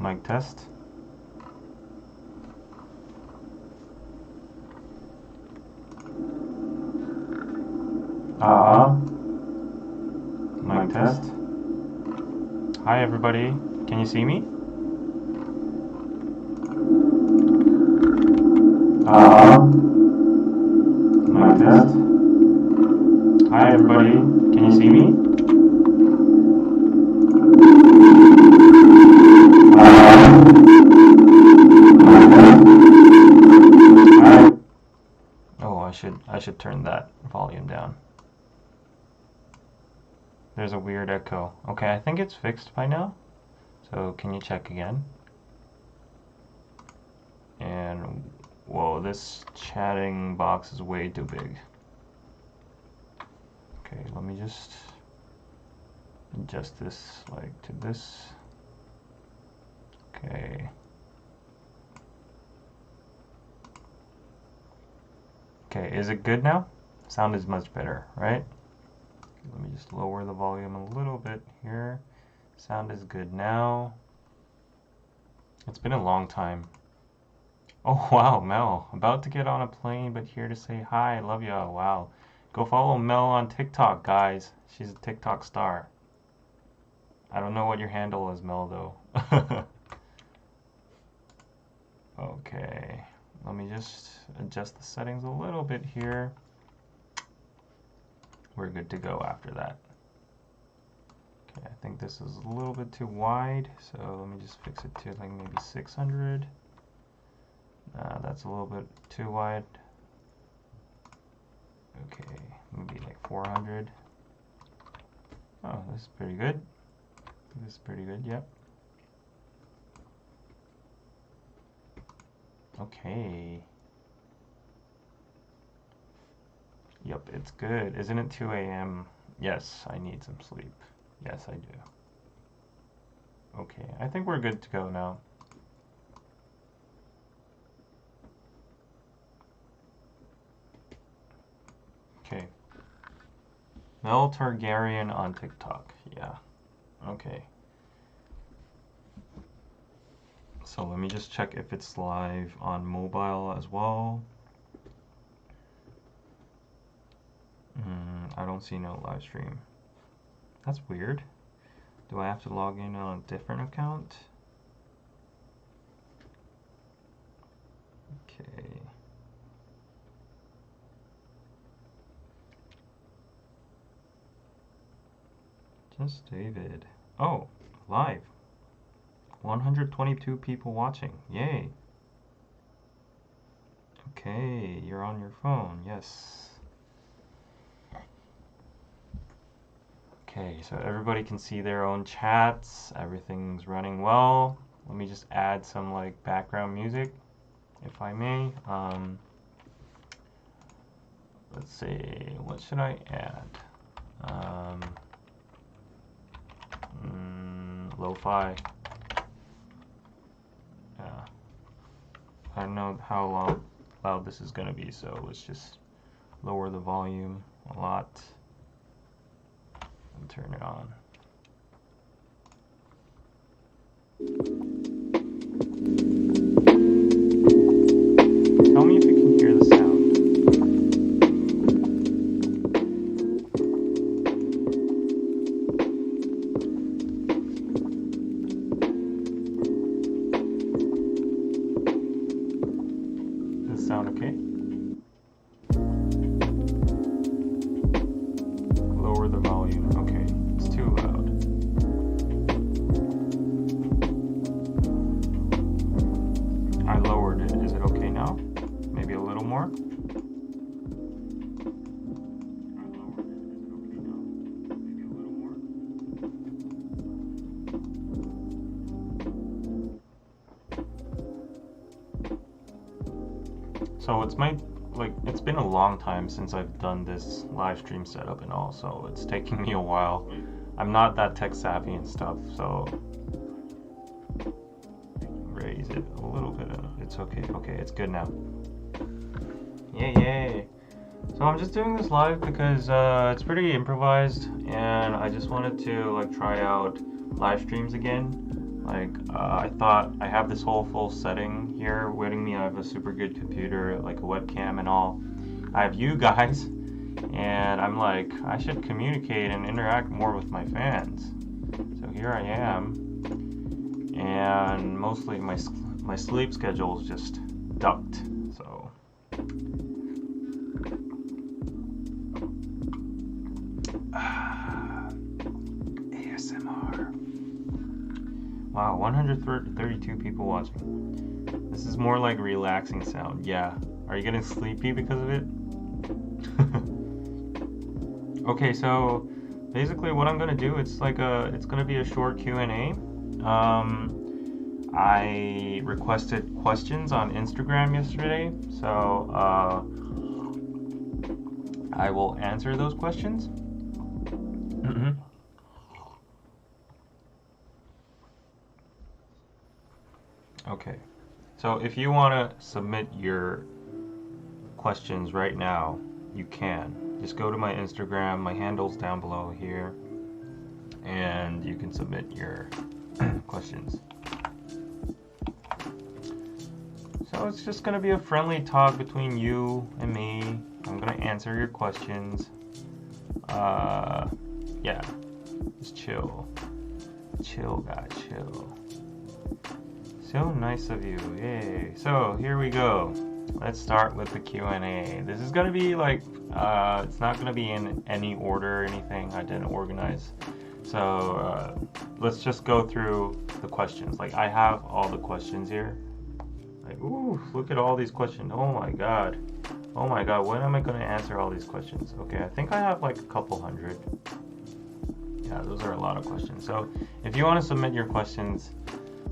Mic test. Mic test. Hi everybody. Can you see me? Mic test. Hi everybody. Can you see me? Oh, I should turn that volume down. There's a weird echo. Okay, I think it's fixed by now. So can you check again? And whoa, this chatting box is way too big. Okay, let me just adjust this like to this. Okay. Okay, is it good now? Sound is much better, right? Let me just lower the volume a little bit here. Sound is good now. It's been a long time. Oh wow, Mel. About to get on a plane, but here to say hi. Love y'all. Wow. Go follow Mel on TikTok, guys. She's a TikTok star. I don't know what your handle is, Mel, though. Okay. Let me just adjust the settings a little bit here. We're good to go after that. Okay, I think this is a little bit too wide, so let me just fix it to like maybe 600. That's a little bit too wide. Okay, maybe like 400. Oh, this is pretty good. This is pretty good, yep. Okay. Yep, it's good. Isn't it 2 a.m.? Yes, I need some sleep. Yes, I do. Okay, I think we're good to go now. Okay. Mel Targaryen on TikTok. Yeah. Okay. So let me just check if it's live on mobile as well. I don't see no live stream. That's weird. Do I have to log in on a different account? Okay. Just David. Oh, live. 122 people watching. Yay. Okay, you're on your phone. Yes. Okay, so everybody can see their own chats. Everything's running well. Let me just add some like background music, if I may. Let's see, what should I add? Lo-fi. Yeah. I don't know how loud this is gonna be, so let's just lower the volume a lot and turn it on. Tell me if you can hear the sound. Does it sound okay? Lower the volume. Okay, it's too loud. I lowered it. Is it okay now? Maybe a little more? So it's been a long time since I've done this live stream setup and all, so it's taking me a while. I'm not that tech savvy and stuff, so raise it a little bit. It's okay. Okay, it's good now. Yay. So I'm just doing this live because it's pretty improvised, and I just wanted to like try out live streams again. Like, I thought I have this whole full setting here waiting me. I have a super good computer, like a webcam and all. I have you guys, and I'm like, I should communicate and interact more with my fans. So here I am, and mostly my sleep schedule is just ducked. So ASMR. Wow, 132 people watching. This is more like relaxing sound. Yeah. Are you getting sleepy because of it? Okay, so basically what I'm gonna do, it's gonna be a short Q&A. I requested questions on Instagram yesterday, so I will answer those questions. Okay, so if you want to submit your questions right now, you can. Just go to my Instagram, my handle's down below here, and you can submit your questions. So it's just going to be a friendly talk between you and me. I'm going to answer your questions. Yeah, just chill. Chill, guy, chill. So nice of you, yay. So here we go. Let's start with the Q&A. This is gonna be like, it's not gonna be in any order or anything. I didn't organize. So let's just go through the questions. Like, I have all the questions here. Like, ooh, look at all these questions. Oh my god. Oh my god, when am I gonna answer all these questions? Okay, I think I have like a couple hundred. Yeah, those are a lot of questions. So if you want to submit your questions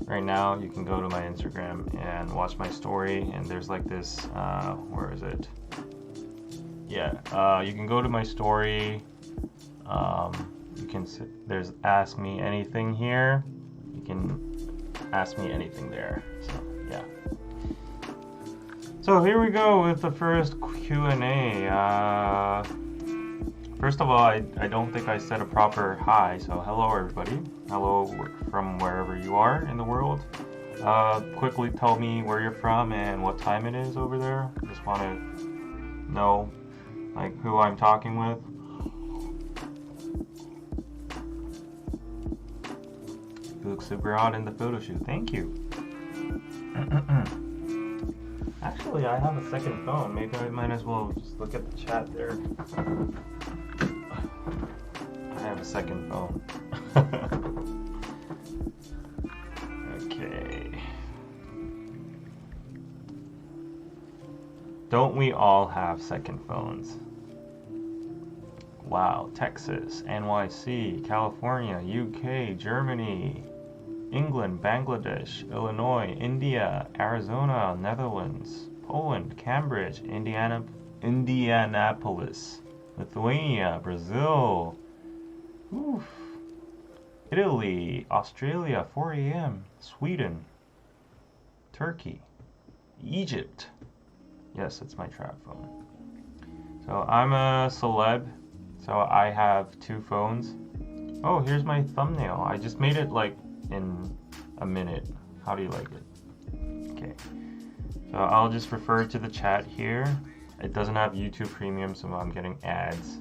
right now, you can go to my Instagram and watch my story, and there's like this, where is it? Yeah, you can go to my story. You can there's ask me anything here. You can ask me anything there. So yeah. So here we go with the first Q&A. First of all, I don't think I said a proper hi, so hello everybody. Hello from wherever you are in the world. Quickly tell me where you're from and what time it is over there. Just want to know like who I'm talking with. You look super hot in the photo shoot. Thank you. Actually, I have a second phone. Maybe I might as well just look at the chat there. I have a second phone. Okay. Don't we all have second phones? Wow, Texas, NYC, California, UK, Germany, England, Bangladesh, Illinois, India, Arizona, Netherlands, Poland, Cambridge, Indianapolis, Lithuania, Brazil, oof, Italy, Australia, 4 a.m., Sweden, Turkey, Egypt. Yes, it's my trap phone. So I'm a celeb, so I have 2 phones. Oh, here's my thumbnail. I just made it like in a minute. How do you like it? Okay. So I'll just refer to the chat here. It doesn't have YouTube Premium, so I'm getting ads.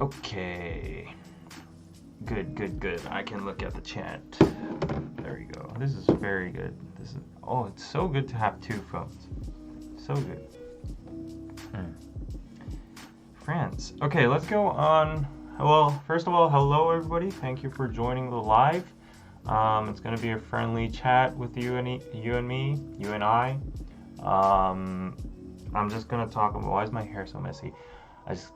Okay. Good. I can look at the chat. There you go. This is very good. Oh, it's so good to have 2 phones. So good. France. Okay, let's go on. Well, first of all, hello everybody. Thank you for joining the live. It's gonna be a friendly chat with you and I. I'm just gonna talk about, why is my hair so messy? I just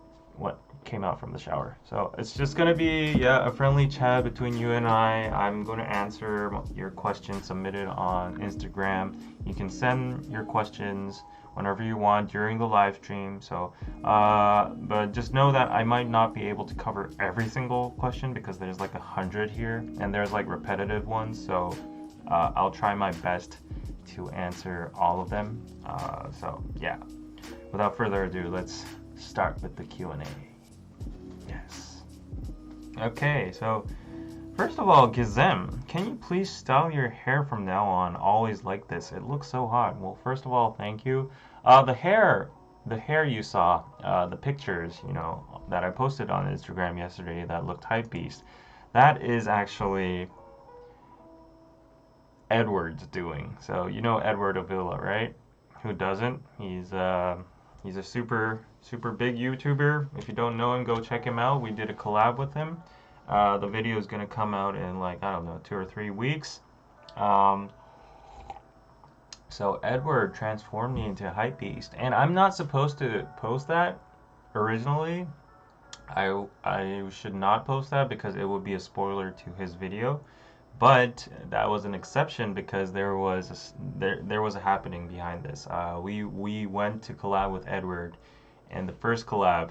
came out from the shower. So it's just gonna be a friendly chat between you and I. I'm gonna answer your questions submitted on Instagram. You can send your questions whenever you want during the live stream. So, but just know that I might not be able to cover every single question because there's like 100 here, and there's like repetitive ones. So, I'll try my best to answer all of them. So yeah, without further ado, let's start with the Q&A. Yes. Okay, so first of all, Gizem, can you please style your hair from now on always like this? It looks so hot. Well, first of all, thank you. The hair you saw, the pictures, that I posted on Instagram yesterday that looked hype beast. That is actually Edward's doing. So you know Edward Avila, right? Who doesn't? He's a super big YouTuber. If you don't know him, go check him out. We did a collab with him. The video is gonna come out in like I don't know 2 or 3 weeks. Um, so Edward transformed me into a hype beast, and I'm not supposed to post that originally. I should not post that because it would be a spoiler to his video. But that was an exception because there was a happening behind this. We went to collab with Edward, and the first collab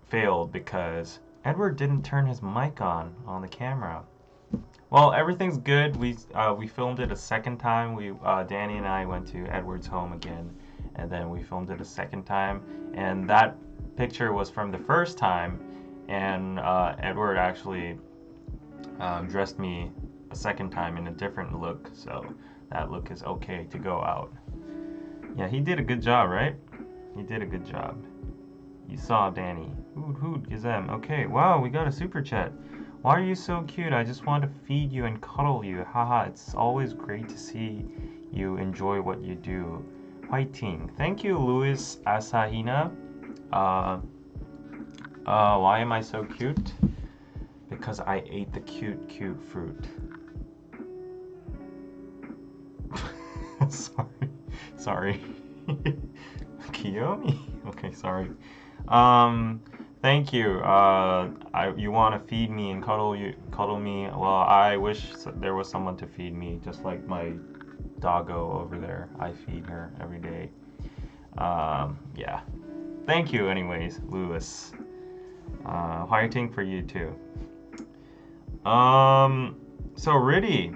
failed because Edward didn't turn his mic on the camera. Well, everything's good. We filmed it a second time. Danny and I went to Edward's home again, and then we filmed it a second time. And that picture was from the first time, and Edward actually dressed me a second time in a different look, so that look is okay to go out. Yeah, he did a good job, right? He did a good job. You saw Danny. Hoot, Gizem. Okay, wow, we got a super chat. Why are you so cute? I just want to feed you and cuddle you. Haha, it's always great to see you enjoy what you do. Fighting. Thank you, Luis Asahina. Why am I so cute? Because I ate the cute fruit. Sorry. Kiyomi? Okay, sorry. Thank you. You want to feed me and cuddle me? Well, I wish there was someone to feed me, just like my doggo over there. I feed her every day. Yeah. Thank you, anyways, Lewis. Fighting for you too. So Riddy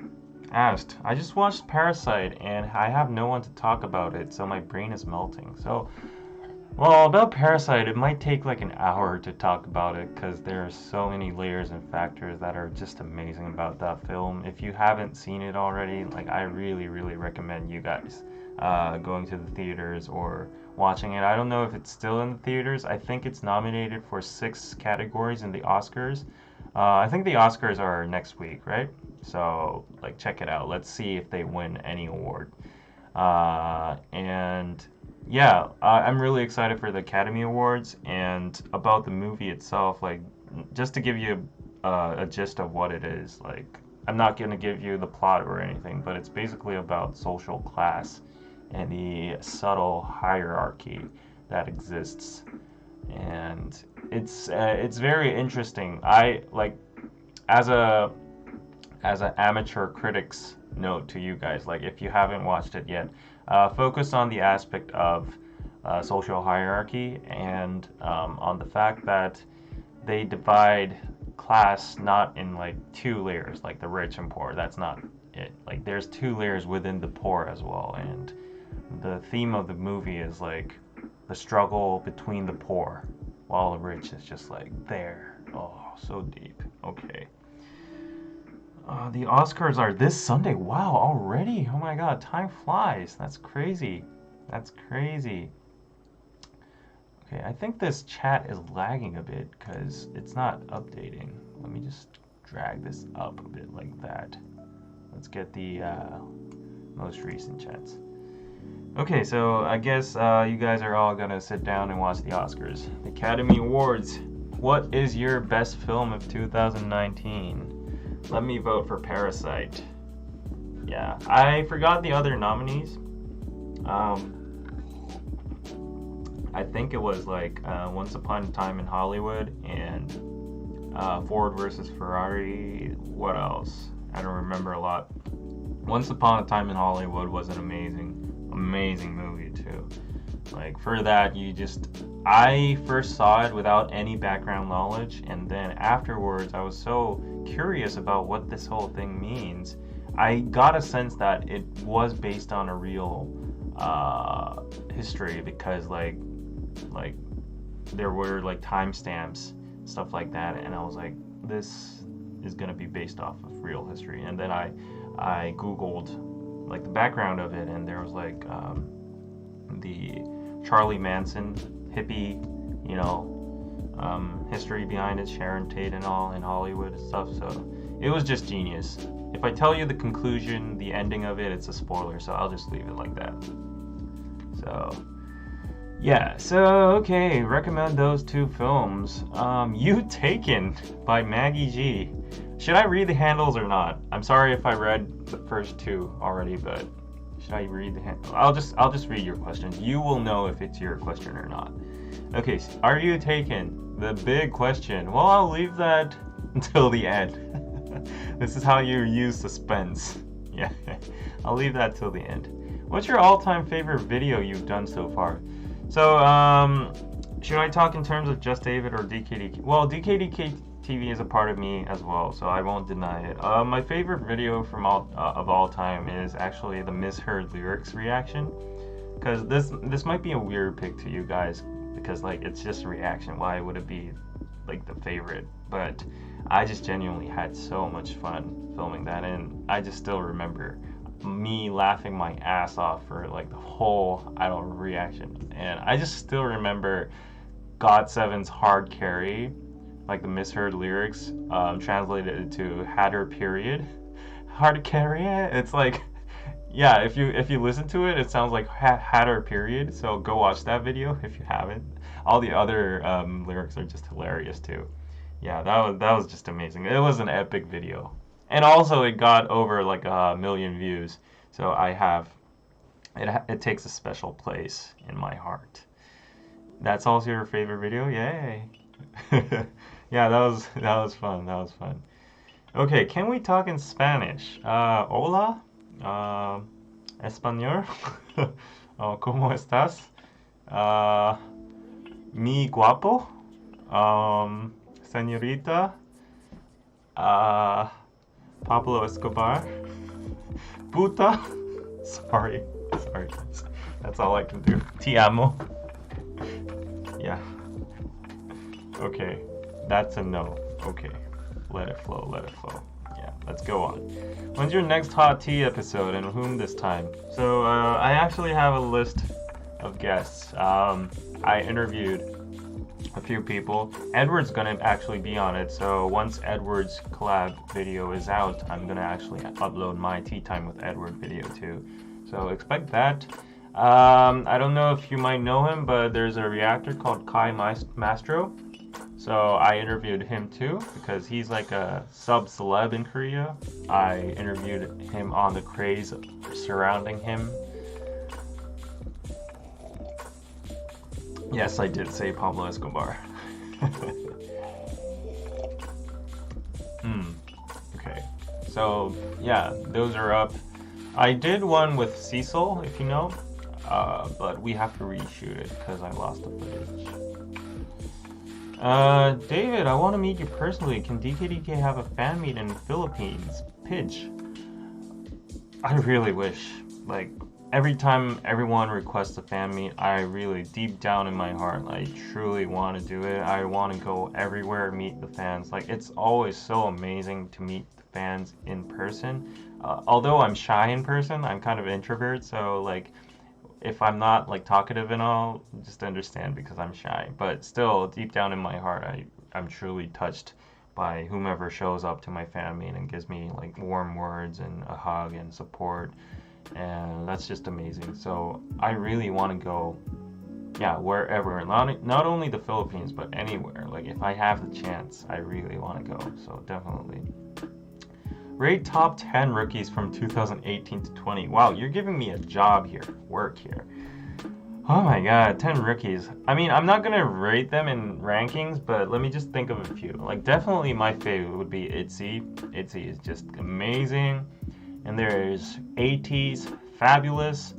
asked, I just watched Parasite and I have no one to talk about it, so my brain is melting. So, well, about Parasite, it might take like an hour to talk about it because there are so many layers and factors that are just amazing about that film. If you haven't seen it already, like I really recommend you guys going to the theaters or watching it. I don't know if it's still in the theaters. I think it's nominated for 6 categories in the Oscars. I think the Oscars are next week, right? So, like, check it out. Let's see if they win any award. And yeah, I'm really excited for the Academy Awards and about the movie itself. Like, just to give you a gist of what it is. Like, I'm not gonna give you the plot or anything, but it's basically about social class and the subtle hierarchy that exists. And it's very interesting. I like as a an amateur critic's note to you guys, like if you haven't watched it yet, focus on the aspect of social hierarchy and on the fact that they divide class not in like 2 layers, like the rich and poor. That's not it. Like there's 2 layers within the poor as well, and the theme of the movie is like the struggle between the poor, while the rich is just like there. Oh, so deep. Okay. The Oscars are this Sunday. Wow, already? Oh my god, time flies. That's crazy. That's crazy. Okay, I think this chat is lagging a bit because it's not updating. Let me just drag this up a bit like that. Let's get the most recent chats. Okay, so I guess you guys are all gonna sit down and watch the Oscars. The Academy Awards. What is your best film of 2019? Let me vote for Parasite. Yeah, I forgot the other nominees. I think it was like Once Upon a Time in Hollywood and Ford versus Ferrari. What else? I don't remember a lot. Once Upon a Time in Hollywood was an amazing movie too. Like for that, I first saw it without any background knowledge, and then afterwards I was so curious about what this whole thing means. I got a sense that it was based on a real history because like there were like timestamps, stuff like that, and I was like, this is gonna be based off of real history. And then I googled like the background of it, and there was like the Charlie Manson hippie, you know, history behind it, Sharon Tate and all in Hollywood and stuff. So it was just genius. If I tell you the conclusion, the ending of it, it's a spoiler, so I'll just leave it like that. So yeah, so okay, recommend those two films. You Taken by Maggie G. Should I read the handles or not? I'm sorry if I read the first two already, but should I read the handles? I'll just read your questions. You will know if it's your question or not. Okay, are you taken? The big question. Well, I'll leave that until the end. This is how you use suspense. Yeah, I'll leave that till the end. What's your all-time favorite video you've done so far? So, should I talk in terms of Just David or DKDK? Well, DKDKTV is a part of me as well, so I won't deny it. My favorite video from all time is actually the misheard lyrics reaction, because this might be a weird pick to you guys, because like it's just a reaction. Why would it be like the favorite? But I just genuinely had so much fun filming that, and I just still remember me laughing my ass off for like the whole reaction. And I just still remember GOT7's Hard Carry, like the misheard lyrics, translated to Hatter period. Hard Carry. It's like, yeah, if you listen to it, it sounds like Hatter period. So go watch that video if you haven't. All the other lyrics are just hilarious too. Yeah, that was just amazing. It was an epic video. And also it got over like 1 million views. So it takes a special place in my heart. That's also your favorite video? Yay. Yeah, that was fun. That was fun. Okay, can we talk in Spanish? Hola. Español. ¿Cómo estás? Mi guapo. Señorita. Pablo Escobar. Puta. Sorry guys. That's all I can do. Te amo. Yeah. Okay. That's a no. Okay. Let it flow. Yeah, let's go on. When's your next Hot Tea episode, and whom this time? So, I actually have a list of guests. I interviewed a few people. Edward's gonna actually be on it, so once Edward's collab video is out, I'm gonna actually upload my Tea Time with Edward video too. So expect that. I don't know if you might know him, but there's a reactor called Kai Mastro. So I interviewed him too, because he's like a sub-celeb in Korea. I interviewed him on the craze surrounding him. Yes, I did say Pablo Escobar. Okay. So, yeah, those are up. I did one with Cecil, if you know, but we have to reshoot it because I lost the footage. David, I want to meet you personally. Can DKDK have a fan meet in the Philippines? Pitch. I really wish. Like, every time everyone requests a fan meet, I really, deep down in my heart, I truly want to do it. I want to go everywhere, meet the fans. Like, it's always so amazing to meet the fans in person. Although I'm shy in person, I'm kind of introvert, so like, if I'm not like talkative and all, just understand because I'm shy. But still, deep down in my heart, I'm truly touched by whomever shows up to my fan meet and gives me like warm words and a hug and support. And that's just amazing. So I really want to go, yeah, wherever, not only the Philippines, but anywhere. Like if I have the chance, I really want to go. So definitely. Rate top 10 rookies from 2018 to 20. Wow, you're giving me a job here, work here. Oh my god, 10 rookies. I mean, I'm not gonna rate them in rankings, but let me just think of a few. Like definitely my favorite would be ITZY. ITZY is just amazing. And there's ATEEZ, Fabulous.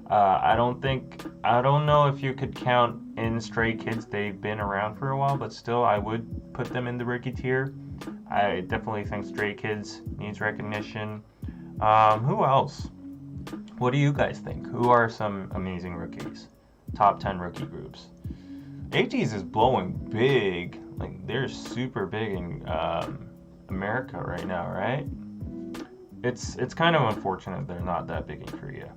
I don't know if you could count in Stray Kids. They've been around for a while, but still I would put them in the rookie tier. I definitely think Stray Kids needs recognition. Who else? What do you guys think? Who are some amazing rookies? Top 10 rookie groups. ATEEZ is blowing big. Like, they're super big in America right now, right? It's kind of unfortunate they're not that big in Korea.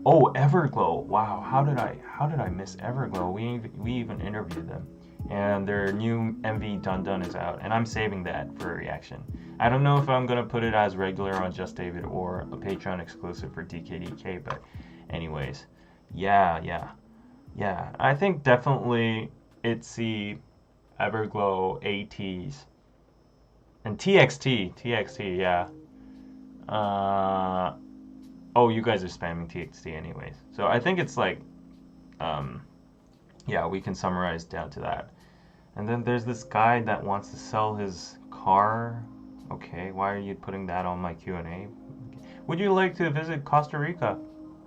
Oh, Everglow. Wow, how did I miss Everglow? We even interviewed them. And their new MV Dun Dun is out, and I'm saving that for a reaction. I don't know if I'm gonna put it as regular on Just David or a Patreon exclusive for DKDK, but anyways, yeah. I think definitely ITZY, Everglow, ATEEZ, and TXT, yeah. Oh, you guys are spamming TXT anyways. So I think it's like, yeah, we can summarize down to that. And then there's this guy that wants to sell his car. Okay, why are you putting that on my Q&A? Would you like to visit Costa Rica?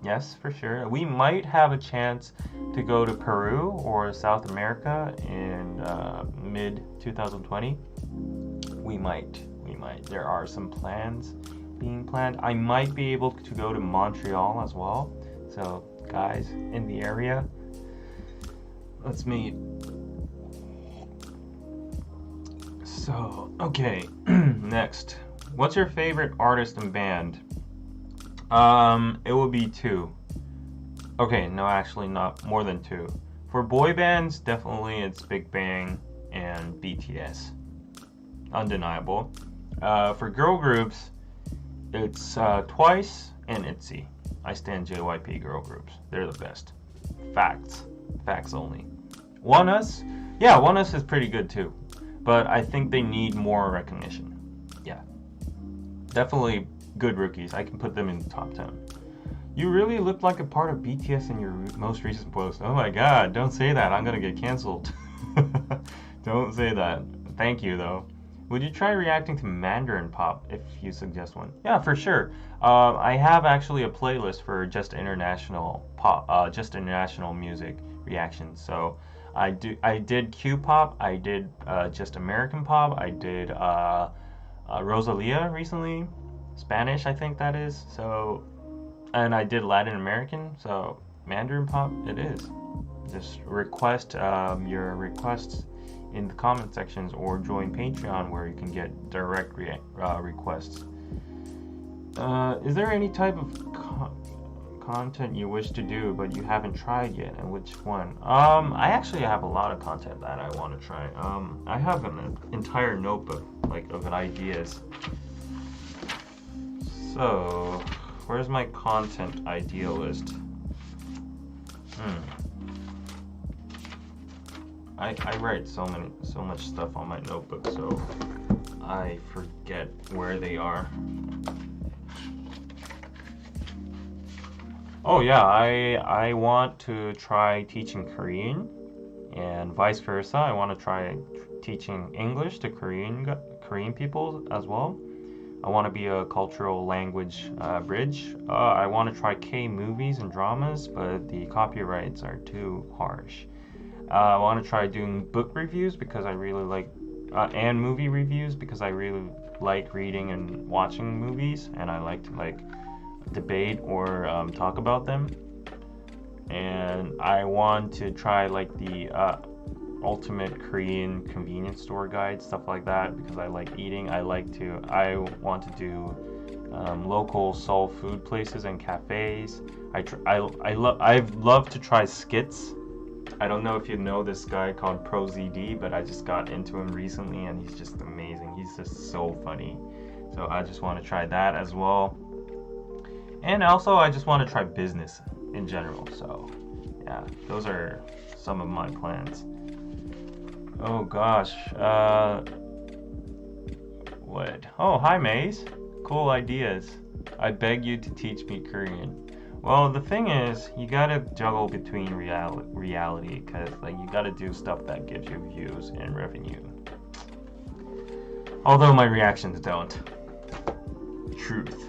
Yes, for sure. We might have a chance to go to Peru or South America in mid 2020. We might. There are some plans being planned. I might be able to go to Montreal as well. So, guys in the area, let's meet. So, okay, next. What's your favorite artist and band? It will be two. Okay, no, actually not more than two. For boy bands, definitely it's Big Bang and BTS. Undeniable. For girl groups, it's Twice and ITZY. I stand JYP girl groups. They're the best. Facts. Facts only. ONEUS? Yeah, ONEUS is pretty good too. But I think they need more recognition. Yeah. Definitely good rookies. I can put them in the top 10. You really looked like a part of BTS in your most recent post. Oh my god, don't say that. I'm gonna get canceled. Don't say that. Thank you, though. Would you try reacting to Mandarin pop if you suggest one? Yeah, for sure. I have actually a playlist for just international pop, just international music reactions. So I did Q-pop, I did just American pop, I did Rosalia recently, Spanish I think that is. So, and I did Latin American. So Mandarin pop it is. Just request your requests in the comment sections or join Patreon where you can get direct requests. Is there any type of content you wish to do but you haven't tried yet, and which one? I actually have a lot of content that I want to try. I have an entire notebook of ideas. So, where's my content idea list? I write so much stuff on my notebook, so I forget where they are. Oh yeah, I want to try teaching Korean, and vice versa. I want to try teaching English to Korean people as well. I want to be a cultural language bridge. I want to try K-movies and dramas, but the copyrights are too harsh. I want to try doing book reviews because I really like, and movie reviews because I really like reading and watching movies, and I like to debate or talk about them. And I want to try the ultimate Korean convenience store guide, stuff like that, because I like eating. I want to do local soul food places and cafes. I've loved to try skits. I don't know if you know this guy called ProZD, but I just got into him recently and he's just amazing. He's just so funny. So I just want to try that as well. And also I just want to try business in general. So yeah, those are some of my plans. Oh gosh. What? Oh, hi Maze. Cool ideas. I beg you to teach me Korean. Well, the thing is, you gotta juggle between reality, because you gotta do stuff that gives you views and revenue. Although my reactions don't. Truth.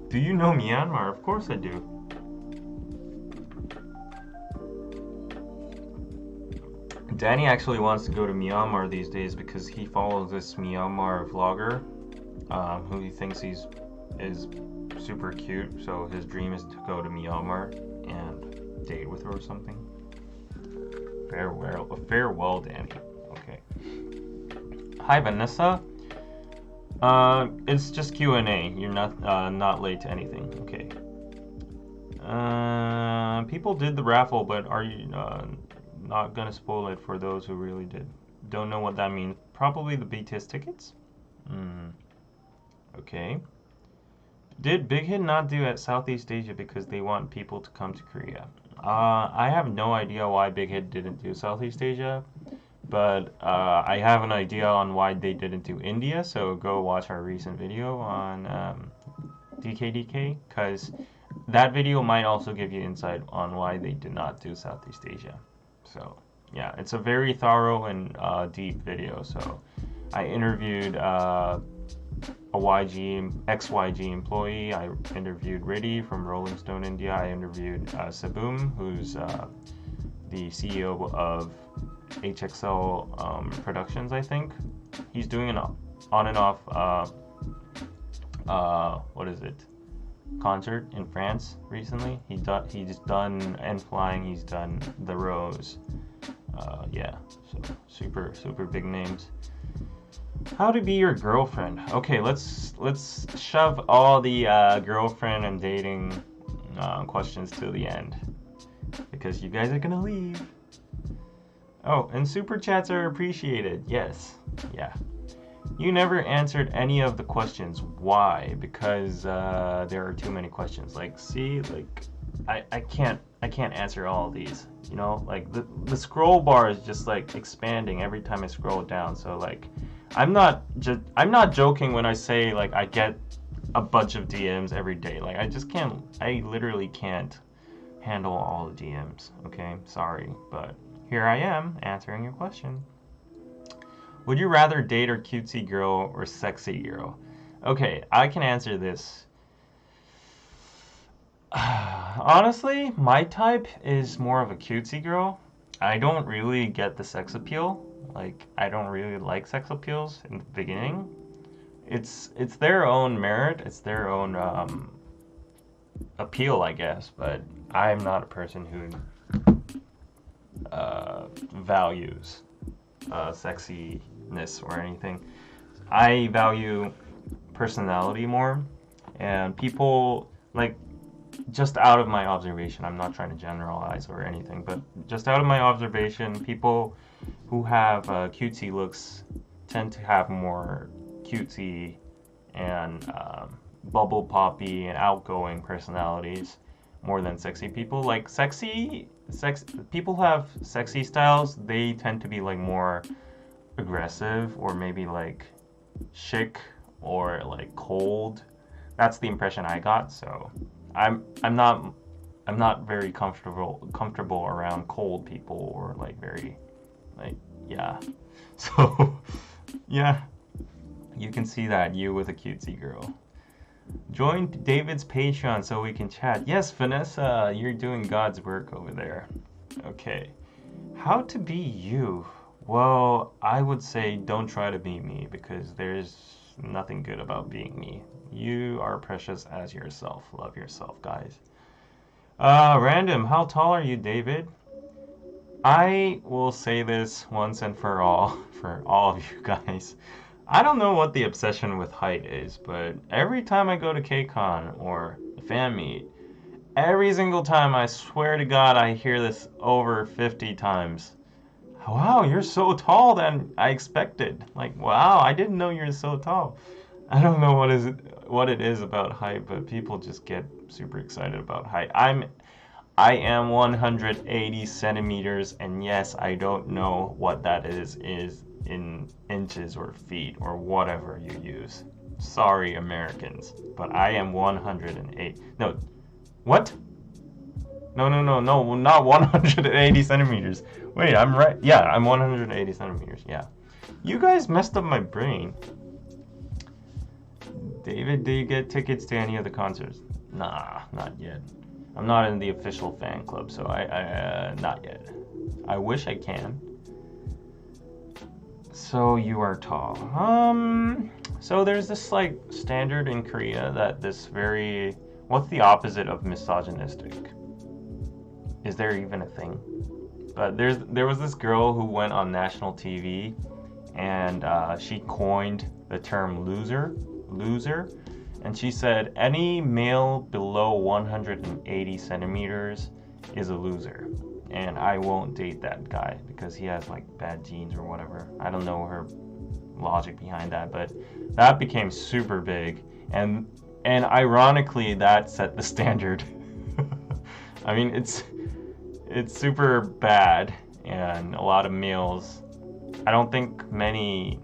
Do you know Myanmar? Of course I do. Danny actually wants to go to Myanmar these days because he follows this Myanmar vlogger who he thinks is super cute, so his dream is to go to Myanmar and date with her or something. Farewell, Danny. Okay. Hi, Vanessa. It's just Q&A. You're not late to anything. Okay. People did the raffle, but are you not gonna spoil it for those who really don't know what that means? Probably the BTS tickets? Okay. Did Big Hit not do at Southeast Asia because they want people to come to Korea? I have no idea why Big Hit didn't do Southeast Asia, but I have an idea on why they didn't do India, so go watch our recent video on DKDK, because that video might also give you insight on why they did not do Southeast Asia. So yeah, it's a very thorough and deep video. So I interviewed a ex-YG employee. I interviewed Riddy from Rolling Stone India. I interviewed Saboom, who's the CEO of HXL Productions, I think. He's doing an on and off concert in France recently. He's done End Flying. He's done The Rose. Yeah, so super big names. How to be your girlfriend? Okay, let's shove all the girlfriend and dating questions to the end, because you guys are gonna leave. Oh, and super chats are appreciated. Yes, yeah. You never answered any of the questions. Why? Because there are too many questions. Like, see, like I can't answer all of these. You know, like the scroll bar is just like expanding every time I scroll down. So like, I'm not joking when I say like I get a bunch of DMs every day. Like I literally can't handle all the DMs. Okay, sorry, but here I am answering your question. Would you rather date a cutesy girl or sexy girl? Okay, I can answer this. Honestly, my type is more of a cutesy girl. I don't really get the sex appeal. Like, I don't really like sex appeals in the beginning. It's their own merit. It's their own appeal, I guess. But I'm not a person who values sexiness or anything. I value personality more, and people, like, just out of my observation, I'm not trying to generalize or anything, but just out of my observation, people who have cutesy looks tend to have more cutesy and bubble poppy and outgoing personalities more than sexy people. Like, people have sexy styles, they tend to be like more aggressive or maybe like chic or like cold. That's the impression I got. So I'm not very comfortable around cold people or like very like, yeah. So yeah, you can see that, you with a cutesy girl. Join David's Patreon so we can chat. Yes, Vanessa, you're doing God's work over there. Okay. How to be you? Well, I would say don't try to be me, because there's nothing good about being me. You are precious as yourself. Love yourself, guys. Random, how tall are you, David? I will say this once and for all of you guys. I don't know what the obsession with height is, but every time I go to KCON or the fan meet, every single time, I swear to God, I hear this over 50 times. Wow, you're so tall than I expected. Like, wow, I didn't know you're so tall. I don't know what it is about height, but people just get super excited about height. I am 180 centimeters, and yes, I don't know what that is in inches or feet or whatever you use. Sorry, Americans, but I am 108. No, what? No, not 180 centimeters. Wait, I'm right. Yeah, I'm 180 centimeters. Yeah. You guys messed up my brain. David, do you get tickets to any of the concerts? Nah, not yet. I'm not in the official fan club, so I not yet. I wish I can. So you are tall. So there's this like standard in Korea that what's the opposite of misogynistic? Is there even a thing? but there was this girl who went on national TV, and she coined the term loser, and she said any male below 180 centimeters is a loser, and I won't date that guy because he has like bad genes or whatever. I don't know her logic behind that, but that became super big, and ironically that set the standard. I mean, it's super bad, and a lot of males, I don't think many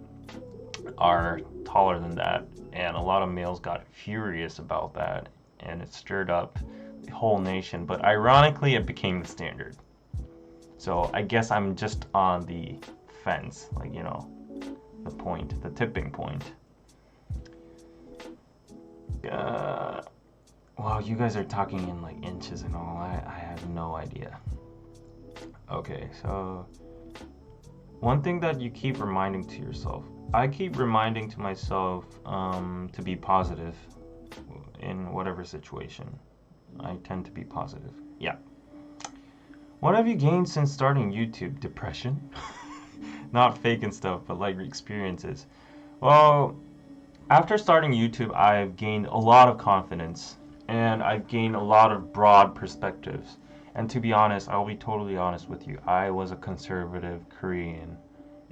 are taller than that, and a lot of males got furious about that, and it stirred up the whole nation, but ironically it became the standard. So I guess I'm just on the fence, like, you know, the tipping point. Wow, you guys are talking in like inches and all. I have no idea. Okay, so one thing that you keep reminding to yourself. I keep reminding to myself to be positive in whatever situation. I tend to be positive. Yeah. What have you gained since starting YouTube? Depression? Not fake and stuff, but like experiences. Well, after starting YouTube, I've gained a lot of confidence, and I've gained a lot of broad perspectives. And to be honest, I'll be totally honest with you, I was a conservative Korean,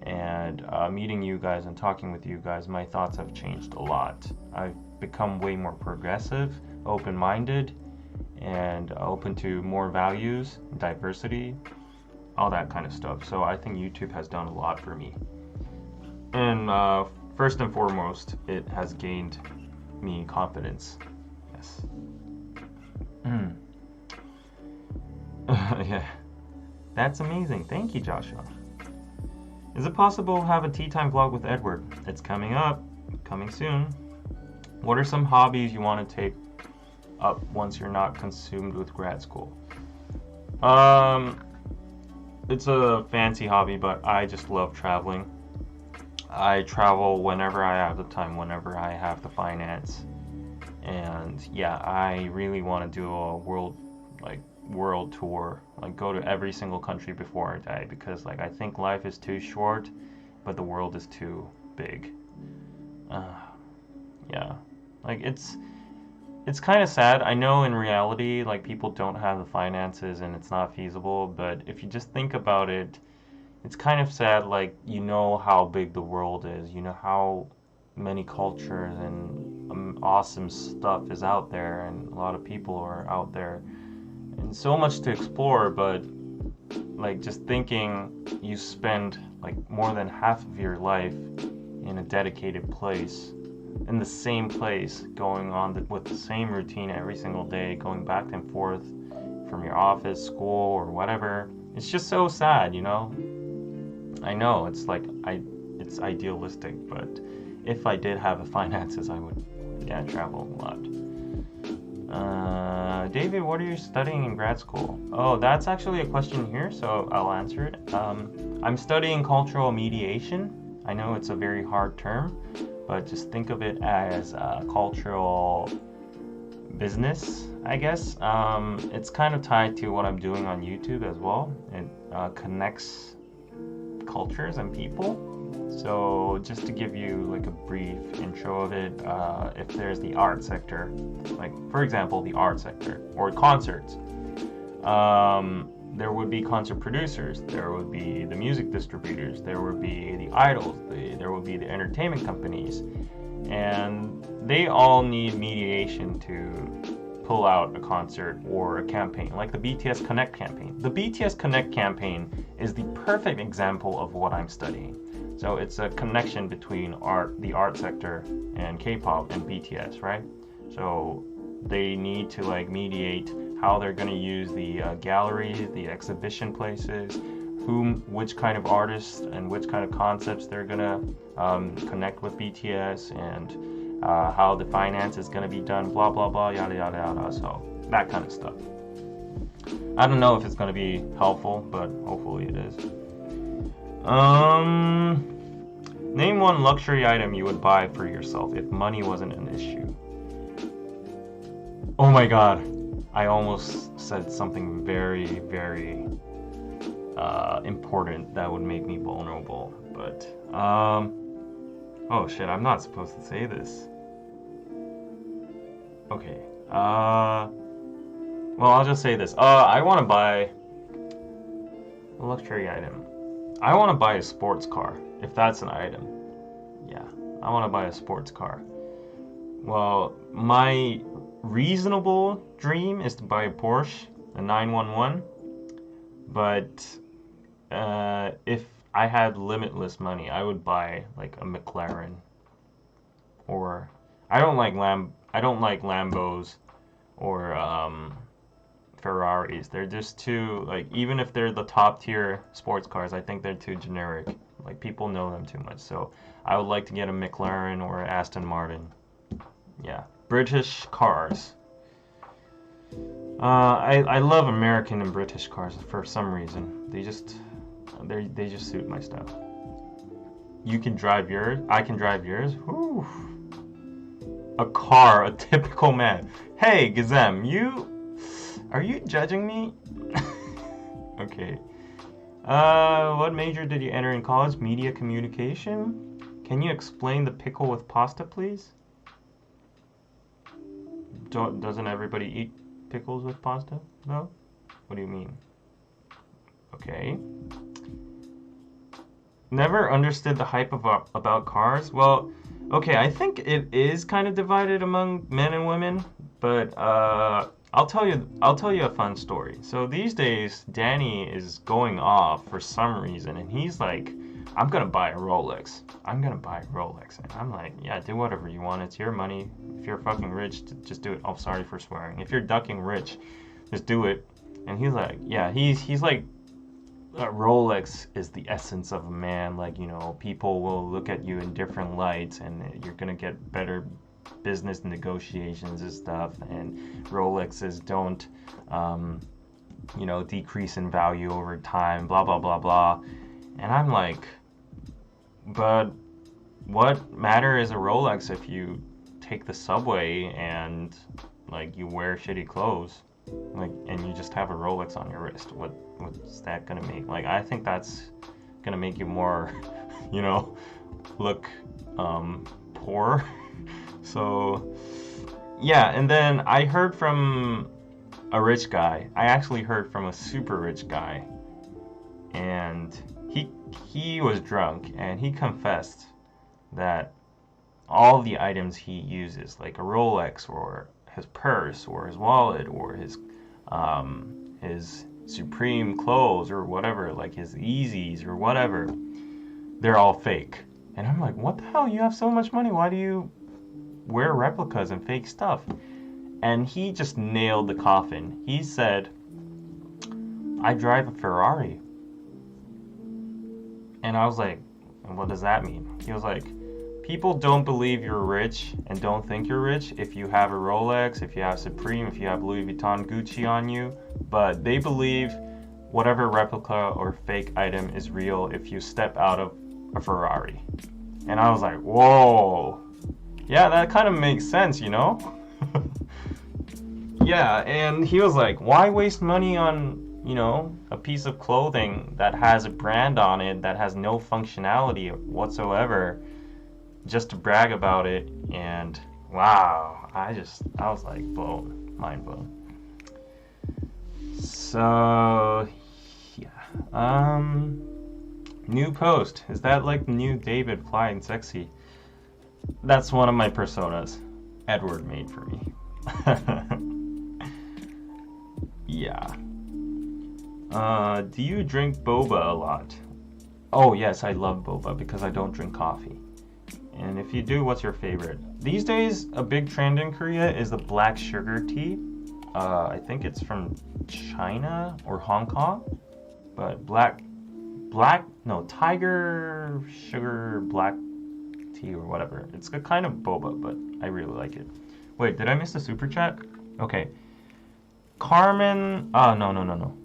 and meeting you guys and talking with you guys, my thoughts have changed a lot. I've become way more progressive, open-minded, and open to more values, diversity, all that kind of stuff. So I think YouTube has done a lot for me. And first and foremost, it has gained me confidence. Yes. Yeah. That's amazing. Thank you, Joshua. Is it possible to have a tea time vlog with Edward? It's coming up. Coming soon. What are some hobbies you want to take up once you're not consumed with grad school? It's a fancy hobby, but I just love traveling. I travel whenever I have the time, whenever I have the finance. And yeah, I really want to do a world tour, like go to every single country before I die, because like I think life is too short, but the world is too big. Yeah, like it's kind of sad. I know in reality, like people don't have the finances and it's not feasible, but if you just think about it, it's kind of sad. Like, you know how big the world is, you know how many cultures and awesome stuff is out there, and a lot of people are out there, and so much to explore. But like, just thinking you spend like more than half of your life in a dedicated place, in the same place, going on with the same routine every single day, going back and forth from your office, school, or whatever. It's just so sad, you know? I know it's like it's idealistic, but if I did have the finances, I would, yeah, travel a lot. David, what are you studying in grad school? Oh, that's actually a question here, so I'll answer it. I'm studying cultural mediation. I know it's a very hard term, but just think of it as cultural business, I guess. It's kind of tied to what I'm doing on YouTube as well. It connects cultures and people. So just to give you like a brief intro of it, if there's the art sector, like for example the art sector or concerts, there would be concert producers, there would be the music distributors, there would be the idols, there would be the entertainment companies, and they all need mediation to pull out a concert or a campaign, like the BTS Connect campaign. The BTS Connect campaign is the perfect example of what I'm studying. So it's a connection between the art sector and K-pop and BTS, right? So they need to like mediate how they're going to use the galleries, the exhibition places, which kind of artists and which kind of concepts they're going to connect with BTS, and how the finance is going to be done, blah, blah, blah, yada, yada, yada. So that kind of stuff. I don't know if it's going to be helpful, but hopefully it is. Name one luxury item you would buy for yourself if money wasn't an issue. Oh my god, I almost said something very, very important that would make me vulnerable. But oh shit, I'm not supposed to say this. Okay. Well, I'll just say this. I want to buy a luxury item. I want to buy a sports car, if that's an item. Yeah, I want to buy a sports car. Well, my reasonable dream is to buy a Porsche, a 911. But if I had limitless money, I would buy like a McLaren. Or I don't like Lambos or Ferraris. They're just too, like, even if they're the top tier sports cars, I think they're too generic. Like, people know them too much. So I would like to get a McLaren or Aston Martin. Yeah, British cars. I love American and British cars for some reason. They just suit my style. You can drive yours. I can drive yours. Whew. A car, a typical man. Hey, Gazem, are you judging me? Okay. What major did you enter in college? Media communication? Can you explain the pickle with pasta, please? Doesn't everybody eat pickles with pasta? No? What do you mean? Okay. Never understood the hype about cars. Well, okay, I think it is kind of divided among men and women, but I'll tell you a fun story. So these days, Danny is going off for some reason, and he's like, I'm gonna buy a Rolex. I'm gonna buy a Rolex. And I'm like, yeah, do whatever you want. It's your money. If you're fucking rich, just do it. Oh, sorry for swearing. If you're ducking rich, just do it. And he's like, yeah, he's like, Rolex is the essence of a man. Like, you know, people will look at you in different lights, and you're gonna get better business negotiations and stuff. And Rolexes don't, you know, decrease in value over time. Blah blah blah blah. And I'm like, but what matter is a Rolex if you take the subway and like you wear shitty clothes, like, and you just have a Rolex on your wrist? What's that gonna make? Like, I think that's gonna make you more, you know, look poor. So yeah, and then I heard from a rich guy. I actually heard from a super rich guy, and he was drunk, and he confessed that all the items he uses, like a Rolex or his purse or his wallet or his Supreme clothes or whatever, like his Yeezys or whatever, they're all fake. And I'm like, what the hell? You have so much money. Why do you wear replicas and fake stuff? And he just nailed the coffin. He said, I drive a Ferrari. And I was like, what does that mean? He was like, people don't believe you're rich and don't think you're rich if you have a Rolex, if you have Supreme, if you have Louis Vuitton Gucci on you, but they believe whatever replica or fake item is real if you step out of a Ferrari. And I was like, whoa. Yeah, that kind of makes sense, you know? Yeah, and he was like, why waste money on, you know, a piece of clothing that has a brand on it that has no functionality whatsoever, just to brag about it? And wow, I was like mind blown. So yeah, new post. Is that like the new David Fly and Sexy? That's one of my personas Edward made for me. Yeah. Do you drink boba a lot? Oh yes, I love boba because I don't drink coffee. And if you do, what's your favorite? These days, a big trend in Korea is the black sugar tea. I think it's from China or Hong Kong. But tiger sugar black tea or whatever. It's a kind of boba, but I really like it. Wait, did I miss the super chat? Okay. Carmen, no.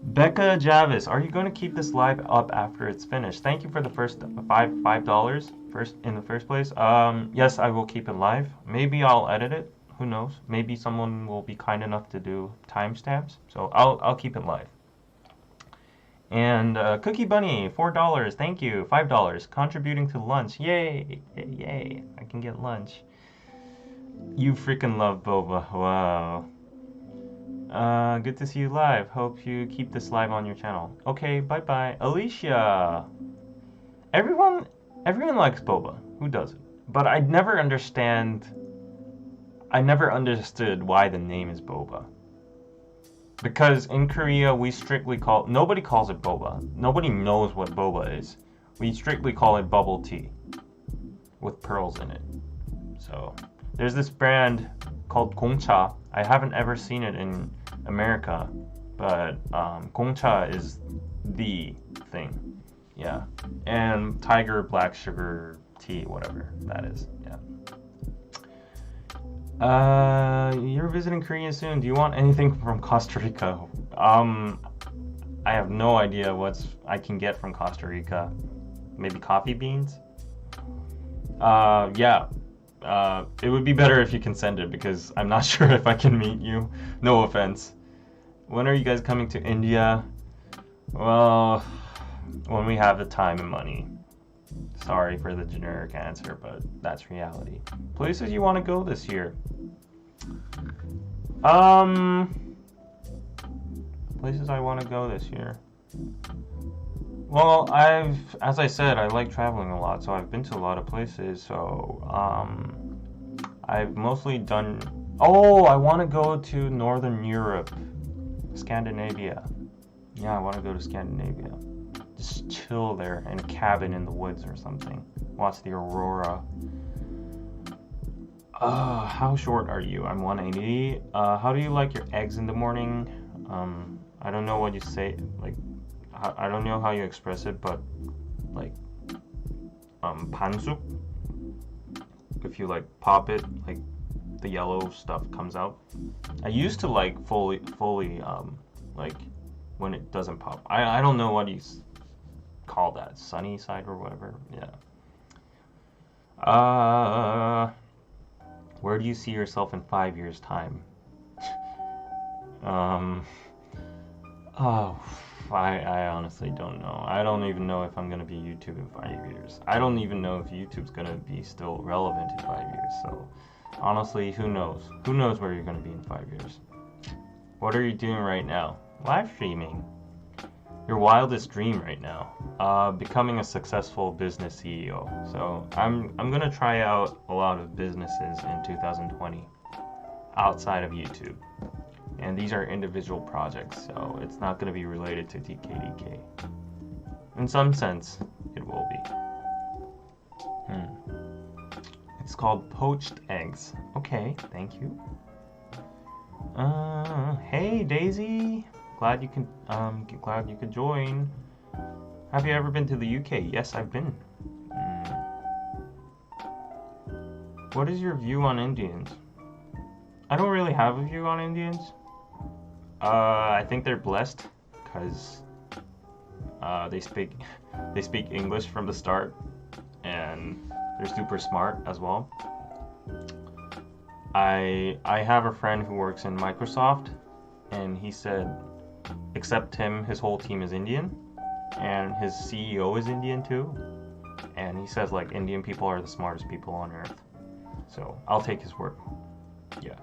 Becca Javis, are you going to keep this live up after it's finished? Thank you for the first $5 in the first place. Yes, I will keep it live. Maybe I'll edit it. Who knows? Maybe someone will be kind enough to do timestamps. So I'll keep it live. And Cookie Bunny, $4. Thank you. $5. Contributing to lunch. Yay! Yay! I can get lunch. You freaking love boba. Wow. Good to see you live. Hope you keep this live on your channel. Okay, bye bye. Alicia. Everyone likes boba. Who doesn't? But I never understood why the name is boba. Because in Korea, we strictly nobody calls it boba. Nobody knows what boba is. We strictly call it bubble tea with pearls in it. So, there's this brand called Gongcha. I haven't ever seen it in America, but Gongcha is the thing. Yeah. And Tiger Black Sugar Tea, whatever that is. Yeah. You're visiting Korea soon. Do you want anything from Costa Rica? I have no idea what I can get from Costa Rica. Maybe coffee beans? Yeah. It would be better if you can send it because I'm not sure if I can meet you. No offense. When are you guys coming to India? Well, when we have the time and money. Sorry for the generic answer, but that's reality. Places you want to go this year? Places I want to go this year. Well, as I said, I like traveling a lot, so I've been to a lot of places. So, I've mostly done. Oh, I want to go to Northern Europe, Scandinavia. Yeah, I want to go to Scandinavia. Just chill there in a cabin in the woods or something. Watch the aurora. How short are you? I'm 180. How do you like your eggs in the morning? I don't know what you say. Like, I don't know how you express it, but like, pansuk. If you like pop it, like the yellow stuff comes out. I used to like fully, like when it doesn't pop. I don't know what you call that, sunny side or whatever. Yeah. Where do you see yourself in 5 years' time? I honestly don't know. I don't even know if I'm gonna be YouTube in 5 years. I don't even know if YouTube's gonna be still relevant in 5 years. So, honestly, who knows? Who knows where you're gonna be in 5 years? What are you doing right now? Live streaming. Your wildest dream right now? Becoming a successful business CEO. So I'm gonna try out a lot of businesses in 2020 outside of YouTube, and these are individual projects, so it's not gonna be related to DKDK. In some sense, it will be. It's called poached eggs. Okay, thank you. Hey Daisy. Glad you could join. Have you ever been to the UK? Yes, I've been. What is your view on Indians? I don't really have a view on Indians. I think they're blessed because they speak English from the start, and they're super smart as well. I have a friend who works in Microsoft, and he said, except him, his whole team is Indian, and his CEO is Indian too, and he says like Indian people are the smartest people on earth. So I'll take his word. Yeah.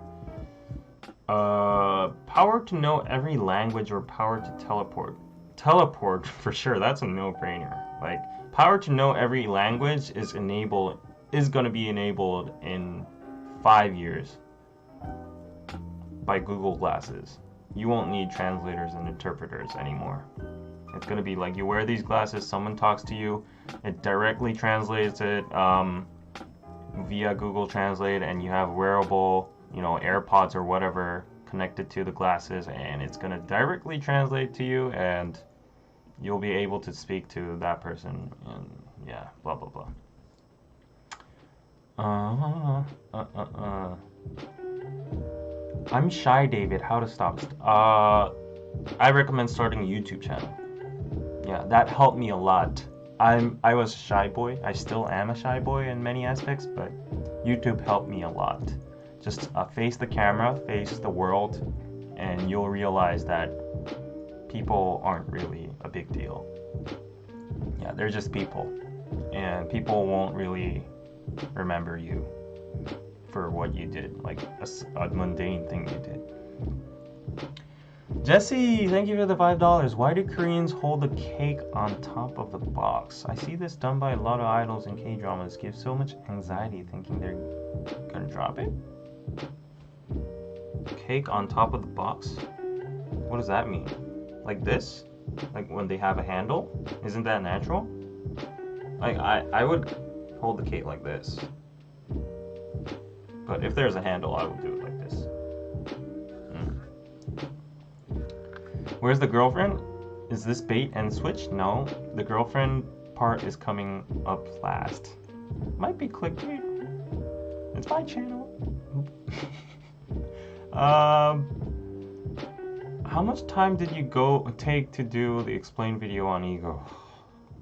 Power to know every language or power to teleport? Teleport for sure. That's a no-brainer. Like, power to know every language is going to be enabled in 5 years by Google Glasses. You won't need translators and interpreters anymore. It's going to be like you wear these glasses, someone talks to you, it directly translates it via Google Translate, and you have wearable, AirPods or whatever connected to the glasses, and it's going to directly translate to you, and you'll be able to speak to that person, and yeah, blah blah blah. I'm shy, David. How to stop it? I recommend starting a YouTube channel. Yeah, that helped me a lot. I was a shy boy. I still am a shy boy in many aspects, but YouTube helped me a lot. Just face the camera, face the world, and you'll realize that people aren't really a big deal. Yeah, they're just people, and people won't really remember you for what you did, like a mundane thing you did. Jesse, thank you for the $5. Why do Koreans hold the cake on top of the box? I see this done by a lot of idols and K-dramas. Gives so much anxiety thinking they're gonna drop it. Cake on top of the box? What does that mean? Like this? Like when they have a handle? Isn't that natural? Like I would hold the cake like this. But if there's a handle, I would do it like this. Where's the girlfriend? Is this bait and switch? No, the girlfriend part is coming up last. Might be clickbait. It's my channel. How much time did you take to do the explain video on ego?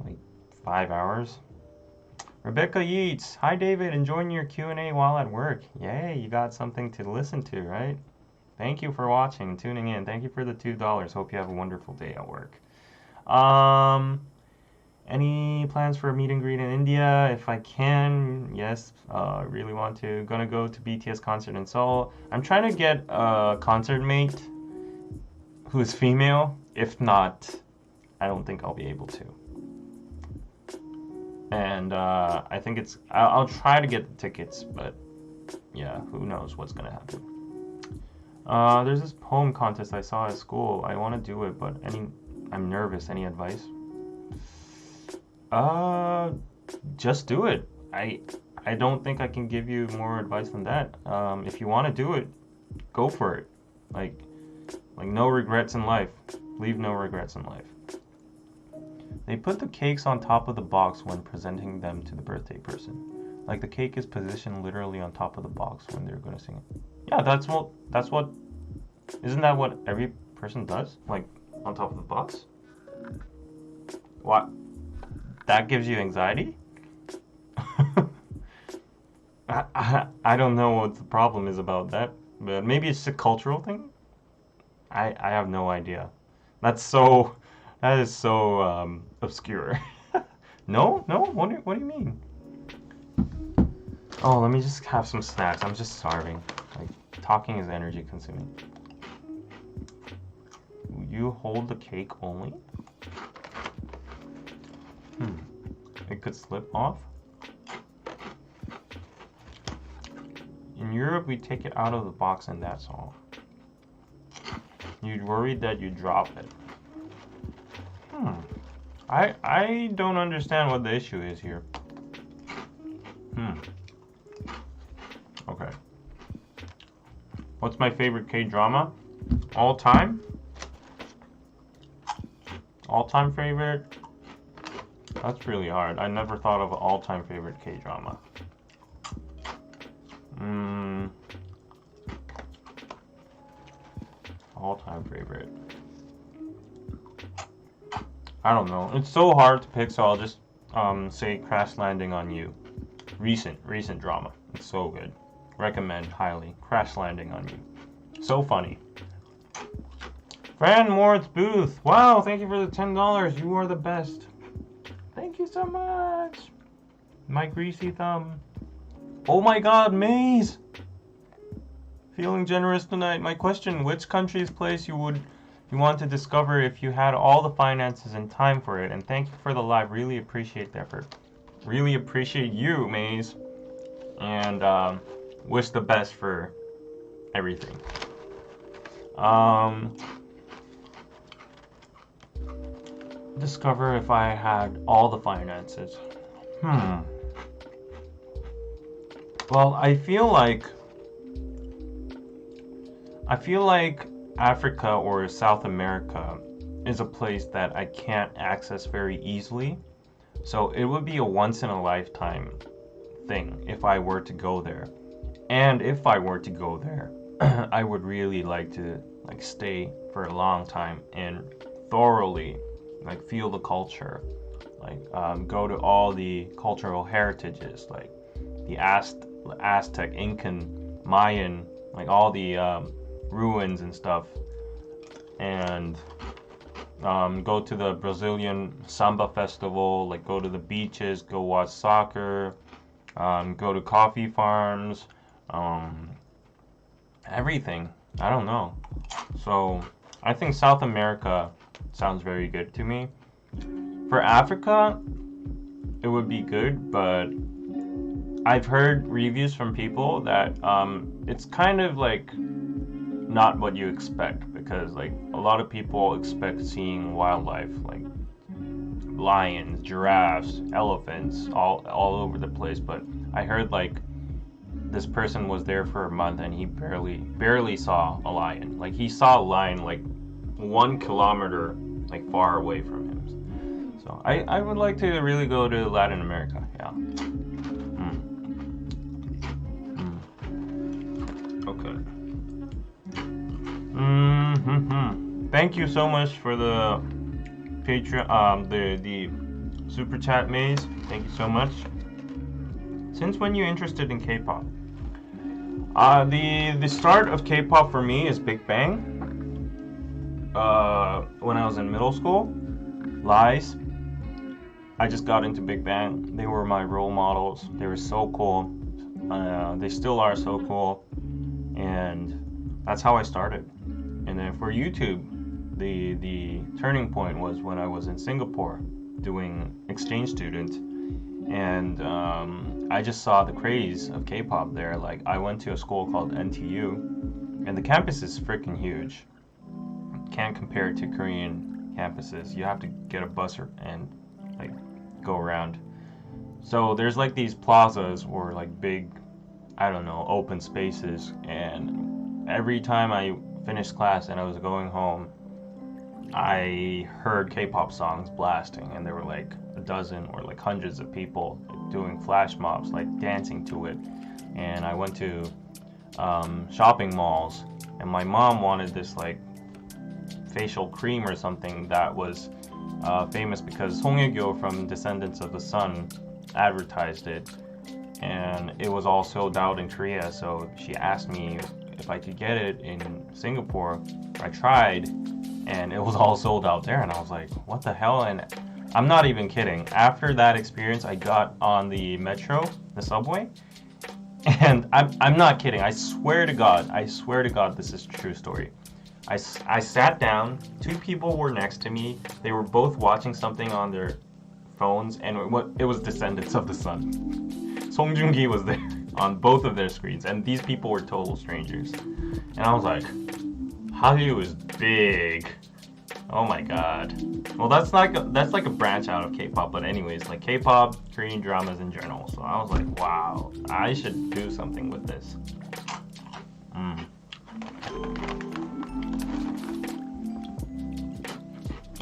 Like 5 hours? Rebecca Yeats. Hi David, enjoying your Q&A while at work. Yay, you got something to listen to, right? Thank you for watching, tuning in. Thank you for the $2. Hope you have a wonderful day at work. Any plans for a meet and greet in India? If I can, yes. Really want to. Gonna go to BTS concert in Seoul. I'm trying to get a concert mate who is female. If not, I don't think I'll be able to. And I think I'll try to get the tickets, but yeah, who knows what's gonna happen. There's this poem contest I saw at school. I want to do it, but I'm nervous. Any advice? Just do it. I don't think I can give you more advice than that. If you want to do it, go for it. Like no regrets in life. Leave no regrets in life. They put the cakes on top of the box when presenting them to the birthday person. Like the cake is positioned literally on top of the box when they're gonna sing it. Yeah, isn't that what every person does? Like on top of the box? What? That gives you anxiety? I don't know what the problem is about that, but maybe it's a cultural thing? I have no idea. That is so obscure. No? What do you mean? Oh, let me just have some snacks. I'm just starving. Like, talking is energy consuming. You hold the cake only? It could slip off. In Europe, we take it out of the box and that's all. You'd worried that you'd drop it. I don't understand what the issue is here. Okay. What's my favorite K-drama? All time? All-time favorite? That's really hard. I never thought of an all-time favorite K-drama. All-time favorite. I don't know. It's so hard to pick, so I'll just say Crash Landing on You. Recent drama. It's so good. Recommend highly. Crash Landing on You. So funny. Fran Moritz Booth. Wow, thank you for the $10. You are the best. Thank you so much. My greasy thumb. Oh my god, Maze! Feeling generous tonight. My question, which country's place you want to discover if you had all the finances and time for it? And thank you for the live. Really appreciate the effort. Really appreciate you, Maze. And wish the best for everything. Discover if I had all the finances. Well, I feel like Africa or South America is a place that I can't access very easily. So it would be a once in a lifetime thing if I were to go there. And if I were to go there, I would really like to stay for a long time and thoroughly feel the culture. Go to all the cultural heritages, like the Aztec, Incan, Mayan, all the ruins and stuff, and go to the Brazilian samba festival, like go to the beaches, go watch soccer, go to coffee farms, um, everything. I don't know. So I think South America sounds very good to me. For Africa, it would be good, but I've heard reviews from people that it's kind of like not what you expect, because like a lot of people expect seeing wildlife like lions, giraffes, elephants all over the place, but I heard like this person was there for a month and he barely saw a lion. Like he saw a lion like 1 kilometer like far away from him. So I would like to really go to Latin America. Yeah. Okay. Thank you so much for the Patreon, the super chat, Maze. Thank you so much. Since when you interested in K-pop? The start of K-pop for me is Big Bang. When I was in middle school, Lies. I just got into Big Bang. They were my role models. They were so cool. They still are so cool, and that's how I started. And then for YouTube, the turning point was when I was in Singapore doing exchange student, and I just saw the craze of K-pop there. Like I went to a school called NTU, and the campus is freaking huge. Can't compare it to Korean campuses. You have to get a bus and like go around. So there's like these plazas or like big, I don't know, open spaces, and every time I finished class and I was going home, I heard K-pop songs blasting, and there were like a dozen or like hundreds of people doing flash mobs, like dancing to it. And I went to shopping malls, and my mom wanted this like facial cream or something that was famous because Song Hye-kyo from Descendants of the Sun advertised it, and it was all sold out in Korea. So she asked me if I could get it in Singapore. I tried, and it was all sold out there, and I was like, what the hell? And I'm not even kidding. After that experience, I got on the metro, the subway, and I'm not kidding. I swear to God, this is a true story. I sat down, 2 people were next to me, they were both watching something on their phones, and it was Descendants of the Sun. Song Joong-ki was there on both of their screens, and these people were total strangers. And I was like, Hallyu is big. Oh my god. Well, that's like a branch out of K-pop, but anyways, like K-pop, Korean dramas in general. So I was like, wow, I should do something with this.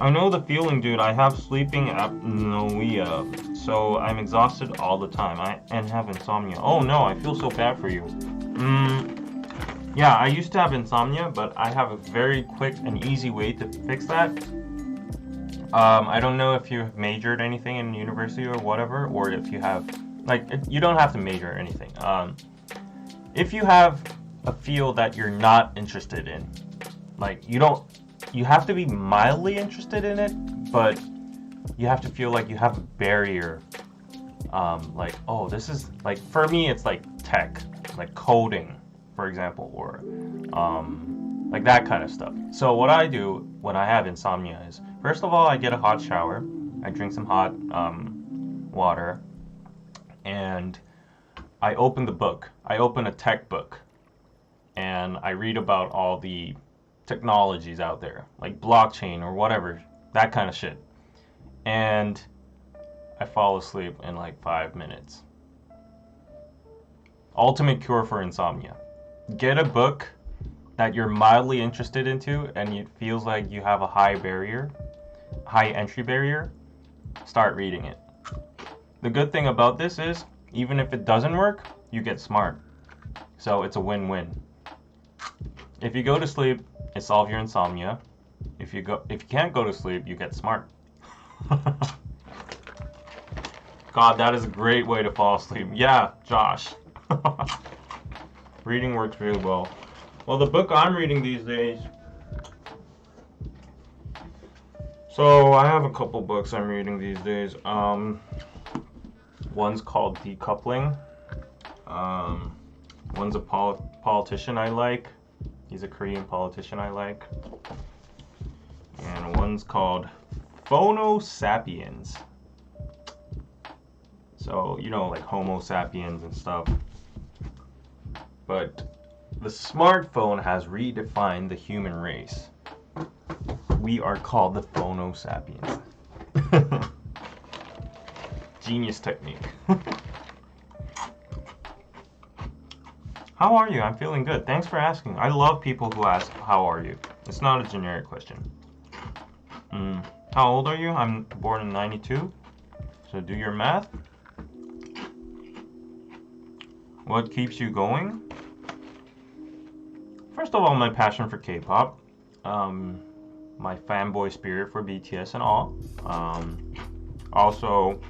I know the feeling, dude. I have sleeping apnea, so I'm exhausted all the time. And have insomnia. Oh no, I feel so bad for you. Yeah, I used to have insomnia, but I have a very quick and easy way to fix that. I don't know if you have majored anything in university or whatever, or if you have, like, you don't have to major anything. If you have a field that you're not interested in, like, you have to be mildly interested in it, but you have to feel like you have a barrier. Like, oh, this is, like, for me, it's like tech, like coding, for example, or like that kind of stuff. So what I do when I have insomnia is, first of all, I get a hot shower, I drink some hot water, and I open the book. I open a tech book, and I read about all the technologies out there, like blockchain or whatever, that kind of shit. And I fall asleep in like 5 minutes. Ultimate cure for insomnia. Get a book that you're mildly interested into and it feels like you have a high entry barrier. Start reading it. The good thing about this is, even if it doesn't work, you get smart. So it's a win-win. If you go to sleep, it solves your insomnia. If you can't go to sleep, you get smart. God, that is a great way to fall asleep. Yeah, Josh. Reading works really well. Well, the book I'm reading these days So I have a couple books I'm reading these days. One's called Decoupling. One's a politician I like. He's a Korean politician I like. And one's called Phono Sapiens. So, you know, like Homo sapiens and stuff. But the smartphone has redefined the human race. We are called the Phono Sapiens. Genius technique. How are you? I'm feeling good. Thanks for asking. I love people who ask, how are you? It's not a generic question. How old are you? I'm born in 92. So do your math. What keeps you going? First of all, my passion for K-pop. My fanboy spirit for BTS and all. Also,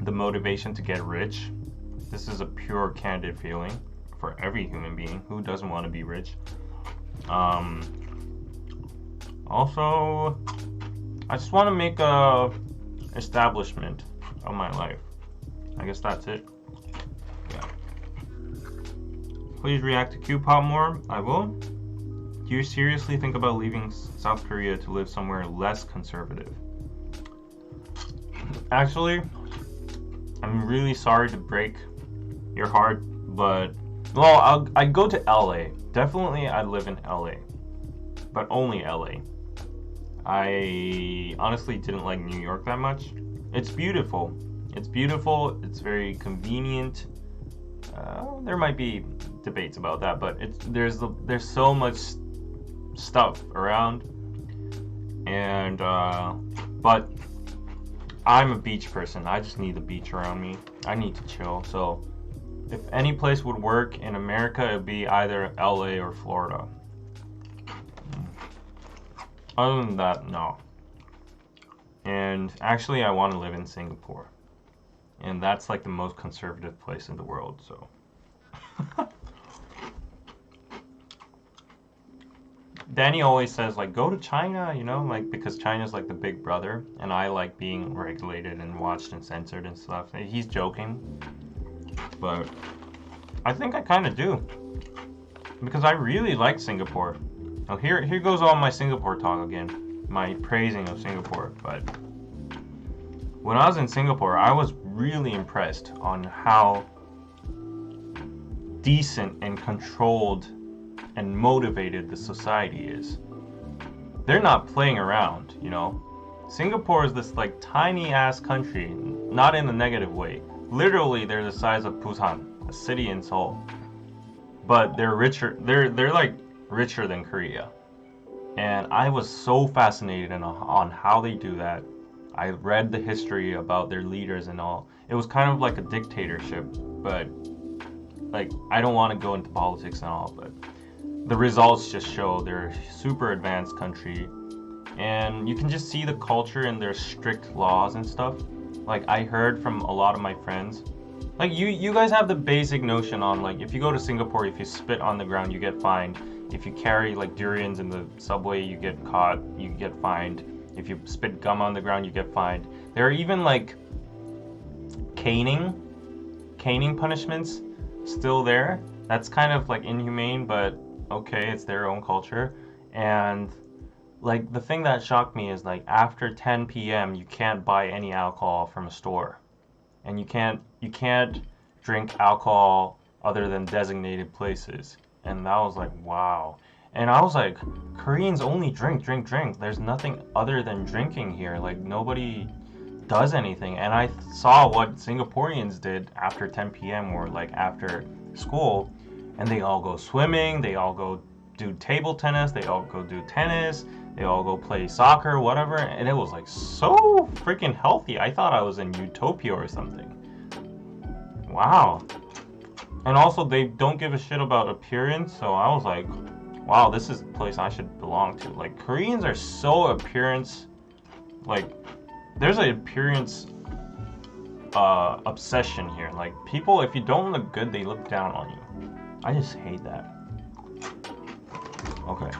the motivation to get rich. This is a pure, candid feeling for every human being. Who doesn't want to be rich? Also, I just want to make a establishment of my life. I guess that's it. Yeah. Please react to Kpop more. I will. Do you seriously think about leaving South Korea to live somewhere less conservative? Actually, I'm really sorry to break your heart, but well, I'd go to LA. Definitely I'd live in LA, but only LA. I honestly didn't like New York that much. It's beautiful. It's beautiful. It's very convenient. There might be debates about that, but there's so much stuff around, and but I'm a beach person. I just need the beach around me. I need to chill. So if any place would work in America, it'd be either LA or Florida. Other than that, no. And actually, I want to live in Singapore. And that's like the most conservative place in the world, so. Danny always says, like, go to China, you know, like, because China's like the big brother, and I like being regulated and watched and censored and stuff. He's joking, but I think I kind of do, because I really like Singapore. Now here goes all my Singapore talk again, my praising of Singapore. But when I was in Singapore, I was really impressed on how decent and controlled and motivated the society is. They're not playing around, you know. Singapore is this like tiny ass country, not in a negative way. Literally, they're the size of Busan, a city in Seoul. But they're richer. They're like richer than Korea. And I was so fascinated on how they do that. I read the history about their leaders and all. It was kind of like a dictatorship, but like I don't want to go into politics and all, but the results just show they're a super advanced country, and you can just see the culture and their strict laws and stuff. Like I heard from a lot of my friends, like you guys have the basic notion on like if you go to Singapore, if you spit on the ground, you get fined. If you carry like durians in the subway, you get caught, you get fined. If you spit gum on the ground, you get fined. There are even like caning punishments still there. That's kind of like inhumane, but okay, it's their own culture. And like the thing that shocked me is like after 10 p.m. you can't buy any alcohol from a store, and you can't drink alcohol other than designated places. And that was like, wow. And I was like, Koreans only drink. There's nothing other than drinking here. Like nobody does anything. And I saw what Singaporeans did after 10 p.m. or like after school, and they all go swimming, they all go do table tennis, they all go do tennis, they all go play soccer, whatever. And it was like so freaking healthy. I thought I was in Utopia or something. Wow. And also they don't give a shit about appearance, so I was like, wow, this is the place I should belong to. Like Koreans are so appearance, like there's an appearance obsession here. Like people, if you don't look good, they look down on you. I just hate that. Okay.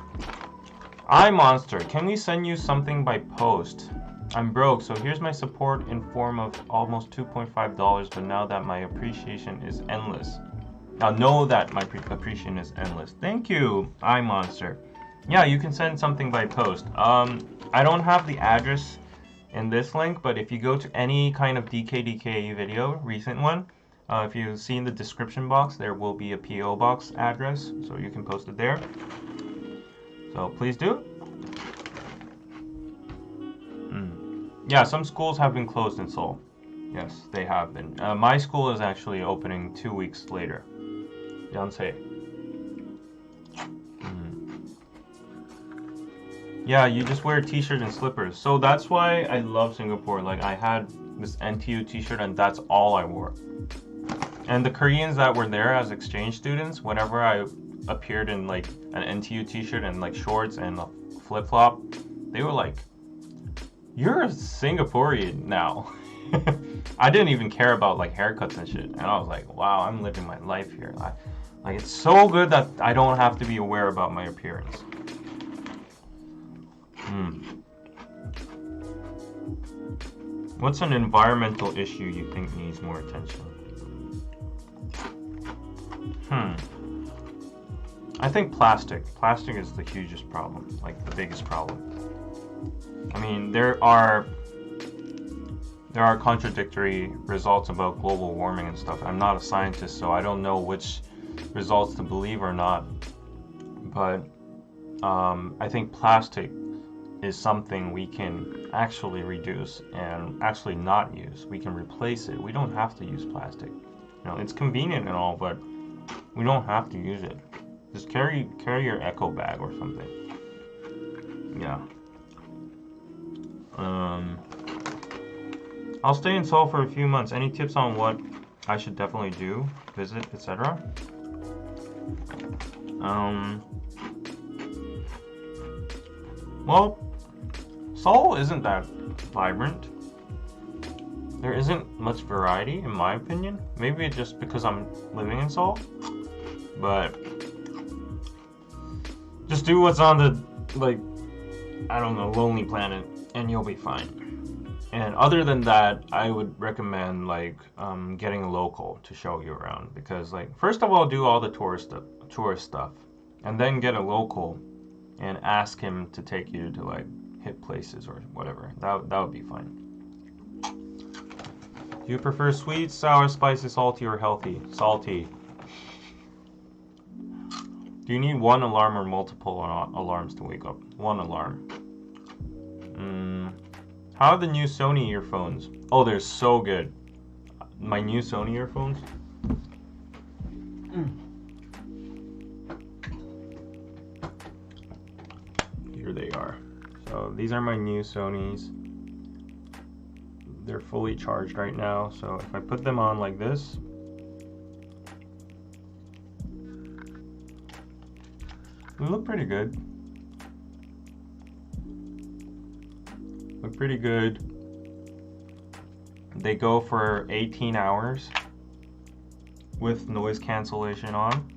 Monster, can we send you something by post? I'm broke, so here's my support in form of almost $2.5, but now that my appreciation is endless. Now know that my appreciation is endless. Thank you, Monster. Yeah, you can send something by post. I don't have the address in this link, but if you go to any kind of DKDK video, recent one, if you see in the description box, there will be a PO box address, so you can post it there. So please do. Yeah, some schools have been closed in Seoul. Yes, they have been. My school is actually opening 2 weeks later. Yonsei. Yeah, you just wear a t-shirt and slippers. So that's why I love Singapore. Like, I had this NTU t-shirt and that's all I wore. And the Koreans that were there as exchange students, whenever I appeared in like an NTU t-shirt and like shorts and a flip-flop, they were like, "You're a Singaporean now." I didn't even care about like haircuts and shit. And I was like, wow, I'm living my life here. Like, it's so good that I don't have to be aware about my appearance. What's an environmental issue you think needs more attention? I think plastic. Plastic is the hugest problem, like the biggest problem. I mean, there are contradictory results about global warming and stuff. I'm not a scientist, so I don't know which results to believe or not. But I think plastic is something we can actually reduce and actually not use. We can replace it. We don't have to use plastic. You know, it's convenient and all, but we don't have to use it. Just carry your eco bag or something. Yeah. I'll stay in Seoul for a few months. Any tips on what I should definitely do, visit, etc.? Well, Seoul isn't that vibrant. There isn't much variety, in my opinion. Maybe it's just because I'm living in Seoul. But just do what's on the, like, I don't know, Lonely Planet, and you'll be fine. And other than that, I would recommend like getting a local to show you around, because like first of all, do all the tourist stuff, and then get a local and ask him to take you to like hit places or whatever. That would be fine. Do you prefer sweet, sour, spicy, salty, or healthy? Salty. Do you need one alarm or multiple alarms to wake up? One alarm. How are the new Sony earphones? Oh, they're so good. My new Sony earphones? Here they are. So these are my new Sonys. They're fully charged right now. So if I put them on like this, they look pretty good. Look pretty good. They go for 18 hours with noise canceling on.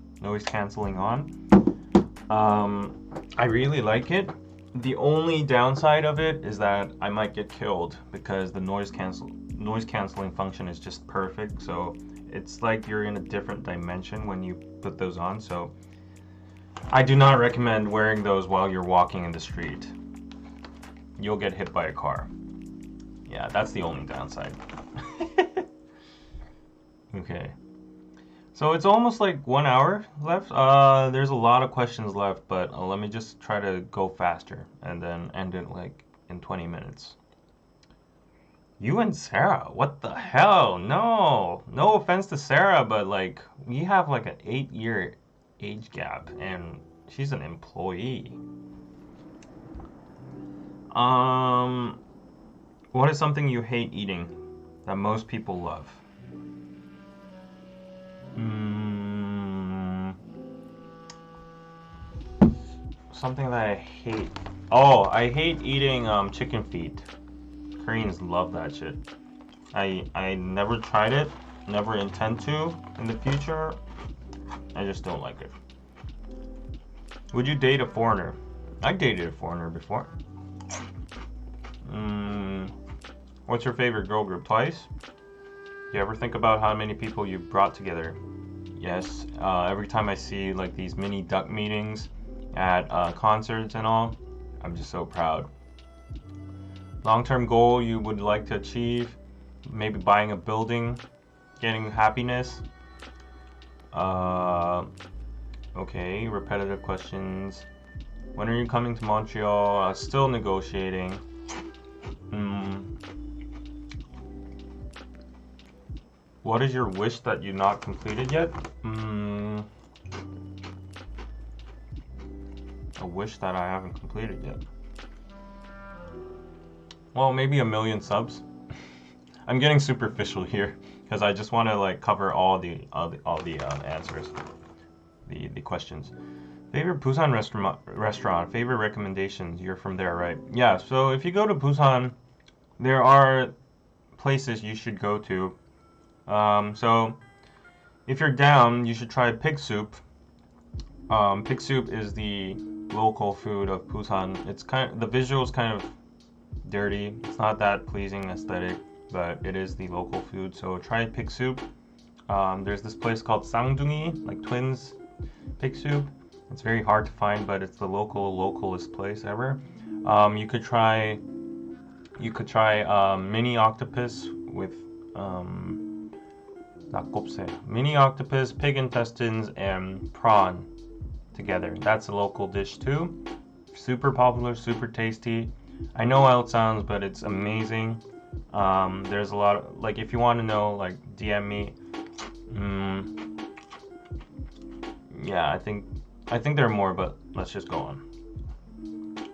I really like it. The only downside of it is that I might get killed because the noise canceling function is just perfect. So it's like you're in a different dimension when you put those on. So I do not recommend wearing those while you're walking in the street. You'll get hit by a car. Yeah, that's the only downside. Okay. So it's almost like 1 hour left. There's a lot of questions left, but let me just try to go faster and then end it like in 20 minutes. You and Sarah, what the hell? No offense to Sarah, but like we have like an 8-year age gap and she's an employee. What is something you hate eating that most people love? Something that I hate. Oh, I hate eating chicken feet. Koreans love that shit. I never tried it, never intend to in the future. I just don't like it. Would you date a foreigner? I dated a foreigner before. What's your favorite girl group? Twice? Do you ever think about how many people you brought together? Yes. Every time I see like these mini duck meetings at concerts and all, I'm just so proud. Long-term goal you would like to achieve? Maybe buying a building, getting happiness. Okay, repetitive questions. When are you coming to Montreal? Still negotiating. What is your wish that you not completed yet? A wish that I haven't completed yet. Well, maybe 1,000,000 subs. I'm getting superficial here because I just want to like cover all the answers, the questions. Favorite Busan restaurant. Favorite recommendations. You're from there, right? Yeah. So if you go to Busan, there are places you should go to. So if you're down, you should try pig soup. Pig soup is the local food of Busan. It's the visual's kind of dirty. It's not that pleasing aesthetic, but it is the local food. So try pig soup. There's this place called Sangdungi, like twins pig soup. It's very hard to find, but it's the localest place ever. You could try mini octopus with mini octopus, pig intestines, and prawn together. That's a local dish too. Super popular, super tasty. I know how it sounds, but it's amazing. There's a lot of, like, if you want to know, like, DM me. Yeah, I think there are more, but let's just go on.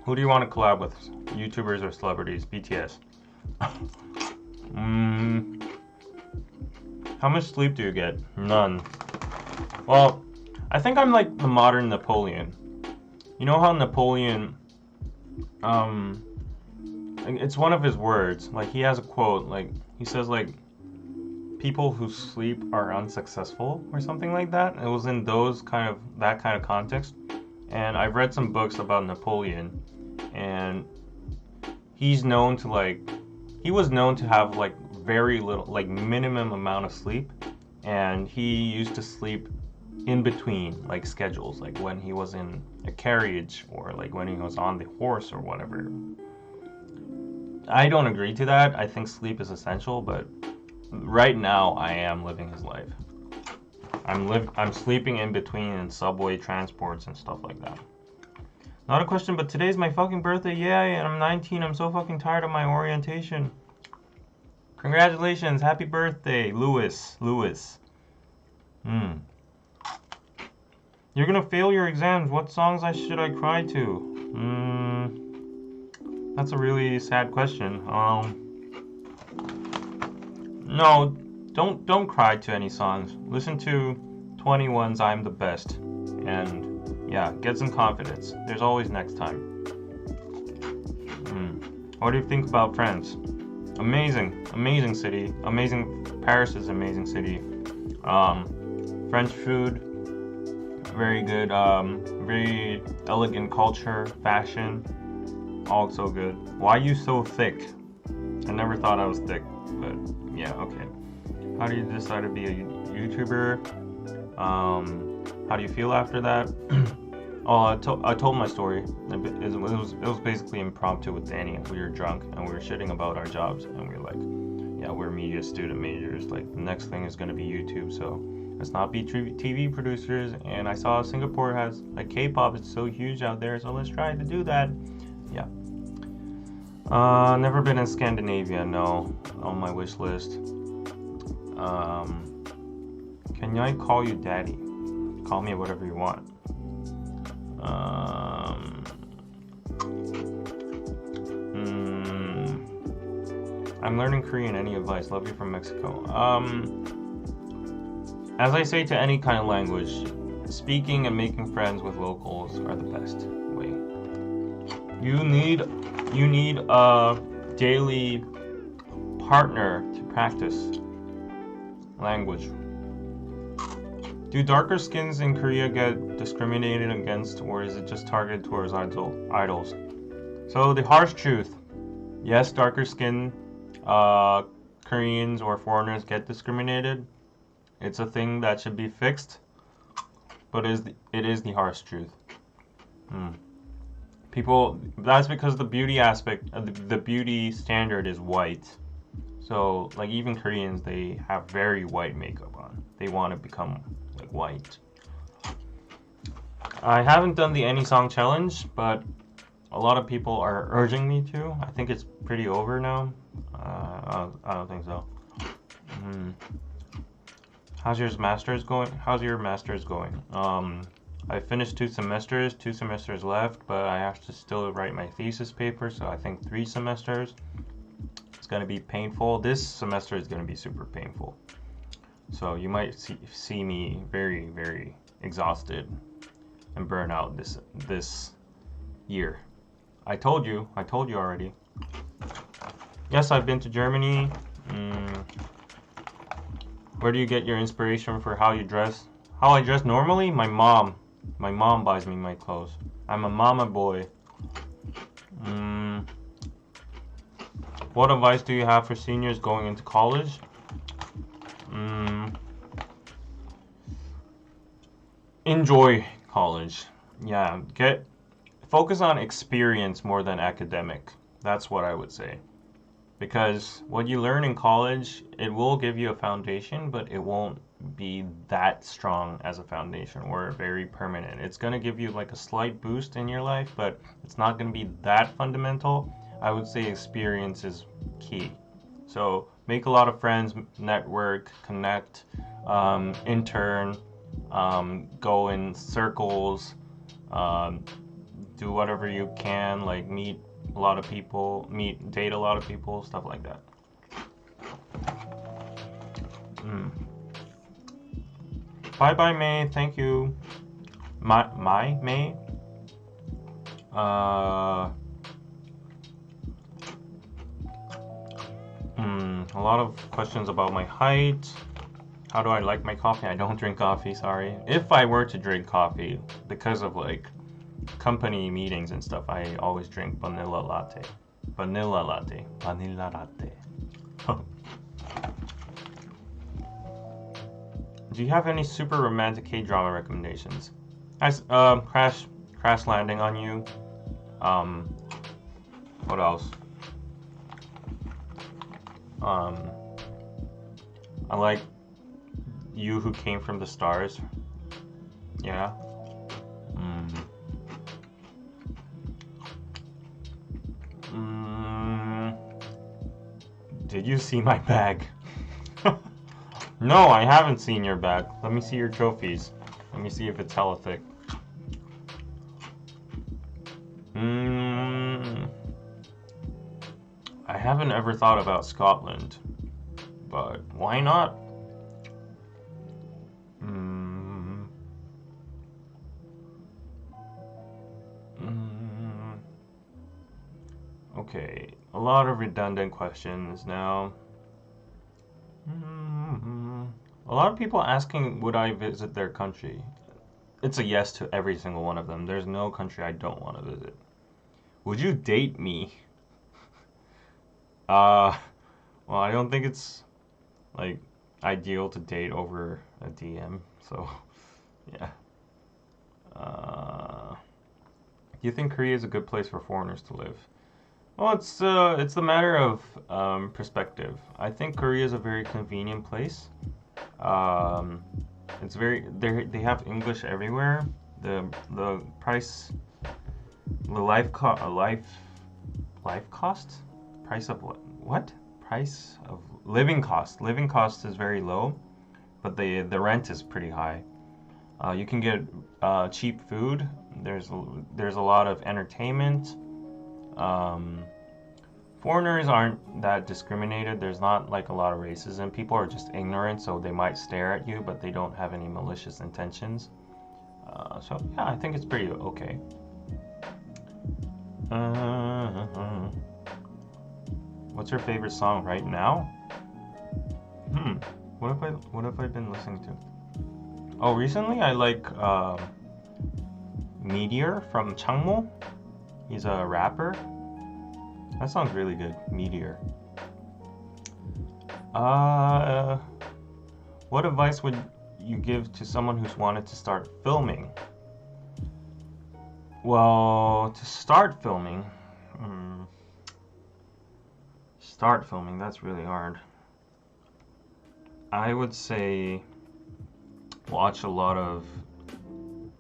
Who do you want to collab with? YouTubers or celebrities? BTS. How much sleep do you get? None. Well, I think I'm like the modern Napoleon. You know how Napoleon, it's one of his words. Like, he has a quote. Like, he says, like, people who sleep are unsuccessful or something like that. It was in that kind of context. And I've read some books about Napoleon, and he was known to have like very little, like minimum amount of sleep, and he used to sleep in between like schedules, like when he was in a carriage or like when he was on the horse or whatever. I don't agree to that. I think sleep is essential, but right now I am living his life. I'm sleeping in between in subway transports and stuff like that. Not a question, but today's my fucking birthday. Yeah, and I'm 19. I'm so fucking tired of my orientation. Congratulations. Happy birthday, Lewis. You're gonna fail your exams. What songs should I cry to? That's a really sad question. No, don't cry to any songs. Listen to 21's I'm the Best. And yeah, get some confidence. There's always next time. What do you think about France? Amazing city. Paris is an amazing city. French food, very good. Very elegant culture, fashion, all so good. Why you so thick? I never thought I was thick, but yeah, okay. How do you decide to be a YouTuber? How do you feel after that? I told my story. It was basically impromptu with Danny. We were drunk and we were shitting about our jobs, and we were like, yeah, we're media student majors. Like, the next thing is gonna be YouTube, so let's not be TV producers. And I saw Singapore has like Kpop. It's so huge out there, so let's try to do that. Yeah. Never been in Scandinavia. No, on my wish list. Can I call you daddy? Call me whatever you want. I'm learning Korean. Any advice? Love you from Mexico. As I say to any kind of language, speaking and making friends with locals are the best way. You need a daily partner to practice language. Do darker skins in Korea get discriminated against, or is it just targeted towards idols? So the harsh truth, yes, darker skin Koreans or foreigners get discriminated. It's a thing that should be fixed, but it is the harsh truth. People, that's because the beauty aspect, the beauty standard is white. So like even Koreans, they have very white makeup on. They want to become like white. I haven't done the Any Song Challenge, but a lot of people are urging me to. I think it's pretty over now. I don't think so. How's your master's going? I finished 2 semesters left, but I have to still write my thesis paper, so I think 3 semesters. It's going to be painful. This semester is going to be super painful. So you might see me very, very exhausted and burn out this year. I told you already. Yes, I've been to Germany. Where do you get your inspiration for how you dress? How I dress normally? My mom buys me my clothes. I'm a mama boy. What advice do you have for seniors going into college? Enjoy college. Yeah, focus on experience more than academic. That's what I would say. Because what you learn in college, it will give you a foundation, but it won't be that strong as a foundation or very permanent. It's going to give you like a slight boost in your life, but it's not going to be that fundamental. I would say experience is key. So make a lot of friends, network, connect, intern, go in circles, do whatever you can, like meet a lot of people, date a lot of people, stuff like that. Bye bye May, thank you. My May? A lot of questions about my height. How do I like my coffee? I don't drink coffee, sorry. If I were to drink coffee, because of like company meetings and stuff, I always drink vanilla latte. Vanilla latte. Do you have any super romantic K-drama recommendations? Crash Landing on You. What else? I like You Who Came From the Stars. Yeah. Did you see my bag? No, I haven't seen your bag. Let me see your trophies. Let me see if it's hella thick. I haven't ever thought about Scotland, but why not? Okay, a lot of redundant questions now. A lot of people asking, would I visit their country? It's a yes to every single one of them. There's no country I don't want to visit. Would you date me? Well, I don't think it's like ideal to date over a DM, so yeah. Do you think Korea is a good place for foreigners to live? Well, it's a matter of perspective. I think Korea is a very convenient place. It's they have English everywhere. The price, the life cost, price of what? Price of living cost. Living cost is very low, but the rent is pretty high. You can get cheap food. There's a lot of entertainment. Foreigners aren't that discriminated. There's not like a lot of racism. People are just ignorant, so they might stare at you, but they don't have any malicious intentions. So yeah, I think it's pretty okay. What's your favorite song right now? What have I been listening to? Oh, recently I like Meteor from Changmo. He's a rapper. That sounds really good. Meteor. Uh, what advice would you give to someone who's wanted to start filming? Well, to start filming, that's really hard. I would say watch a lot of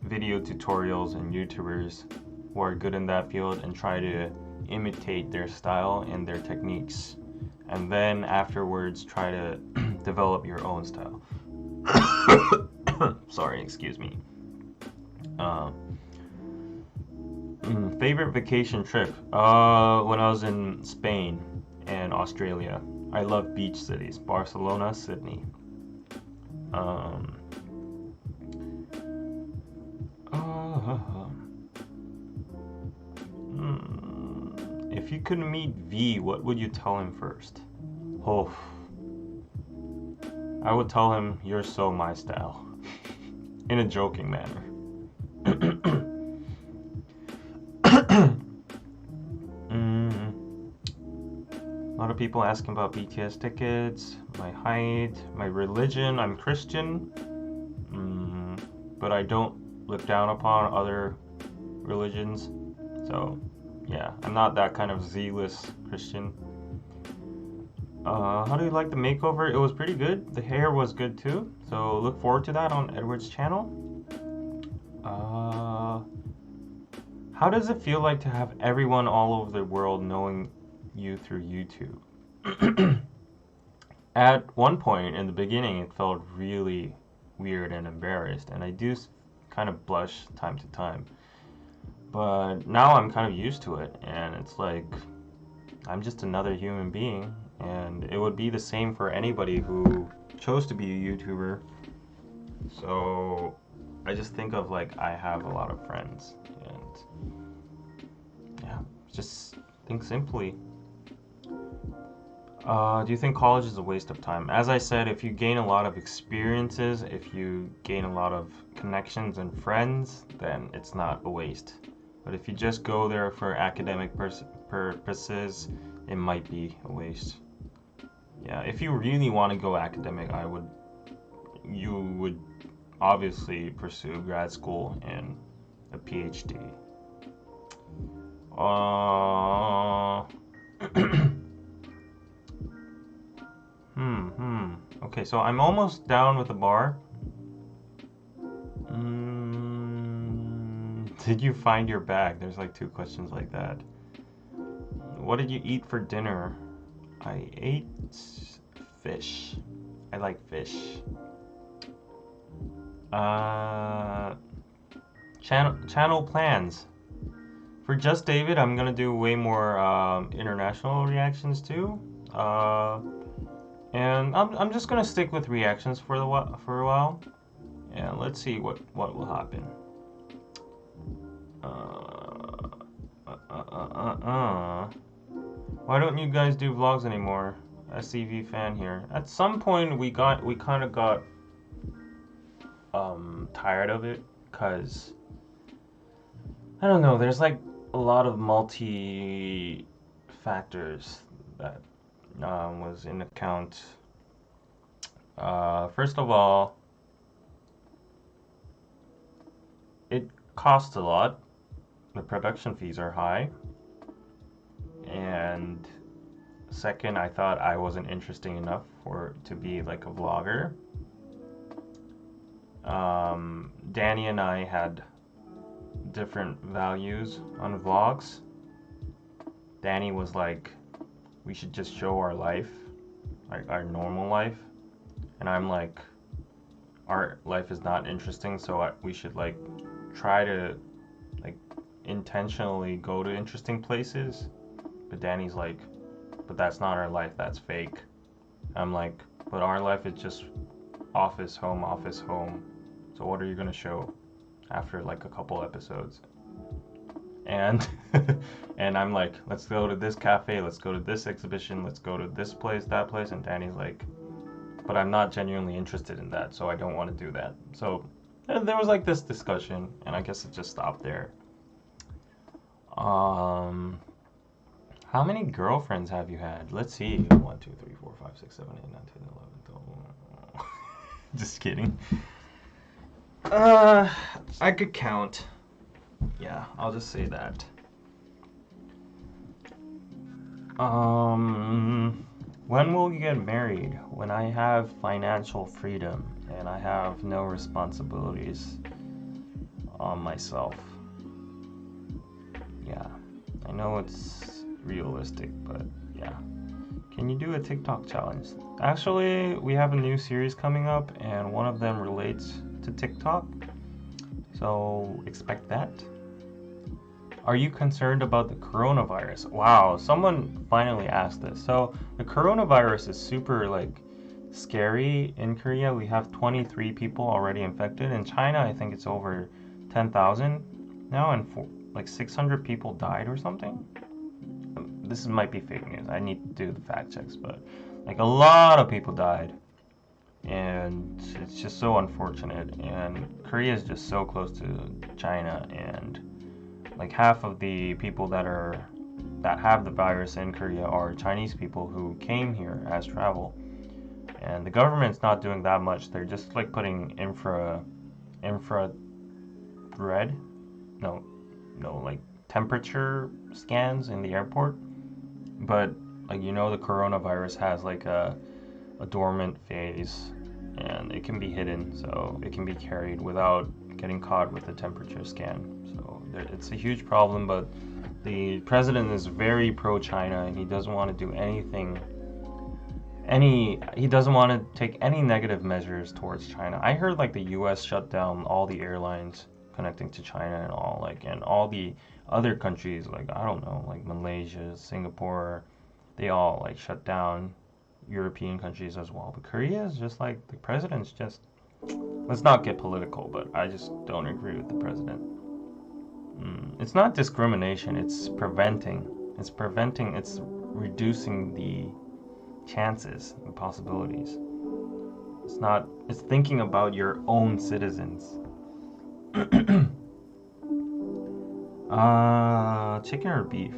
video tutorials and YouTubers who are good in that field and try to imitate their style and their techniques. And then afterwards, try to develop your own style. Sorry, excuse me. Favorite vacation trip? When I was in Spain and Australia. I love beach cities. Barcelona, Sydney. If you could meet V, what would you tell him first? Oh, I would tell him, you're so my style. In a joking manner. A lot of people asking about BTS tickets, my height, my religion. I'm Christian, but I don't look down upon other religions. So, yeah, I'm not that kind of zealous Christian. How do you like the makeover? It was pretty good. The hair was good too. So look forward to that on Edward's channel. How does it feel like to have everyone all over the world knowing you through YouTube? At one point in the beginning, it felt really weird and embarrassed, and I do kind of blush time to time. But now I'm kind of used to it, and it's like I'm just another human being, and it would be the same for anybody who chose to be a YouTuber. So I just think of like I have a lot of friends, and yeah, just think simply. Do you think college is a waste of time? As I said, if you gain a lot of experiences, if you gain a lot of connections and friends, then it's not a waste. But if you just go there for academic purposes, it might be a waste. Yeah, if you really want to go academic, you would obviously pursue grad school and a PhD. Okay, so I'm almost down with the bar. Did you find your bag? There's like 2 questions like that. What did you eat for dinner? I ate fish. I like fish. Channel plans. For Just David, I'm gonna do way more international reactions too. And I'm just gonna stick with reactions for a while, and let's see what will happen. Why don't you guys do vlogs anymore? SCV fan here. At some point we kind of got tired of it, cause I don't know. There's like a lot of multi factors that was in account. First of all, it costs a lot. The production fees are high. And second, I thought I wasn't interesting enough to be like a vlogger. Danny and I had different values on vlogs. Danny was like, we should just show our life, like our normal life, and I'm like, our life is not interesting, so we should like try to like intentionally go to interesting places. But Danny's like, but that's not our life, that's fake. I'm like, but our life is just office, home, office, home. So what are you gonna show after like a couple episodes? And and I'm like, let's go to this cafe, let's go to this exhibition, let's go to this place, that place, and Danny's like, but I'm not genuinely interested in that, so I don't want to do that. So there was like this discussion, and I guess it just stopped there. How many girlfriends have you had? Let's see. 1, 2, 3, 4, 5, 6, 7, 8, 9, 10, 11, 12. Just kidding. I could count. Yeah, I'll just say that. When will you get married? When I have financial freedom and I have no responsibilities on myself. Yeah, I know it's realistic, but yeah. Can you do a TikTok challenge? Actually, we have a new series coming up, and one of them relates to TikTok, so expect that. Are you concerned about the coronavirus? Wow, someone finally asked this. So the coronavirus is super like scary in Korea. We have 23 people already infected. In China, I think it's over 10,000 now, and like 600 people died or something. This might be fake news. I need to do the fact checks, but like a lot of people died, and it's just so unfortunate. And Korea is just so close to China, and like half of the people that have the virus in Korea are Chinese people who came here as travel, and the government's not doing that much. They're just like putting infrared, no, like temperature scans in the airport. But like the coronavirus has like a dormant phase, and it can be hidden, so it can be carried without getting caught with the temperature scan. So it's a huge problem, but the president is very pro-China, and he doesn't want to do anything. He doesn't want to take any negative measures towards China. I heard like the U.S. shut down all the airlines connecting to China and all, like, and all the other countries, like, I don't know, like Malaysia, Singapore, they all like shut down. European countries as well. But Korea is just like, the president's just, let's not get political, but I just don't agree with the president. It's not discrimination, it's preventing. It's reducing the chances and possibilities. It's thinking about your own citizens. Chicken or beef?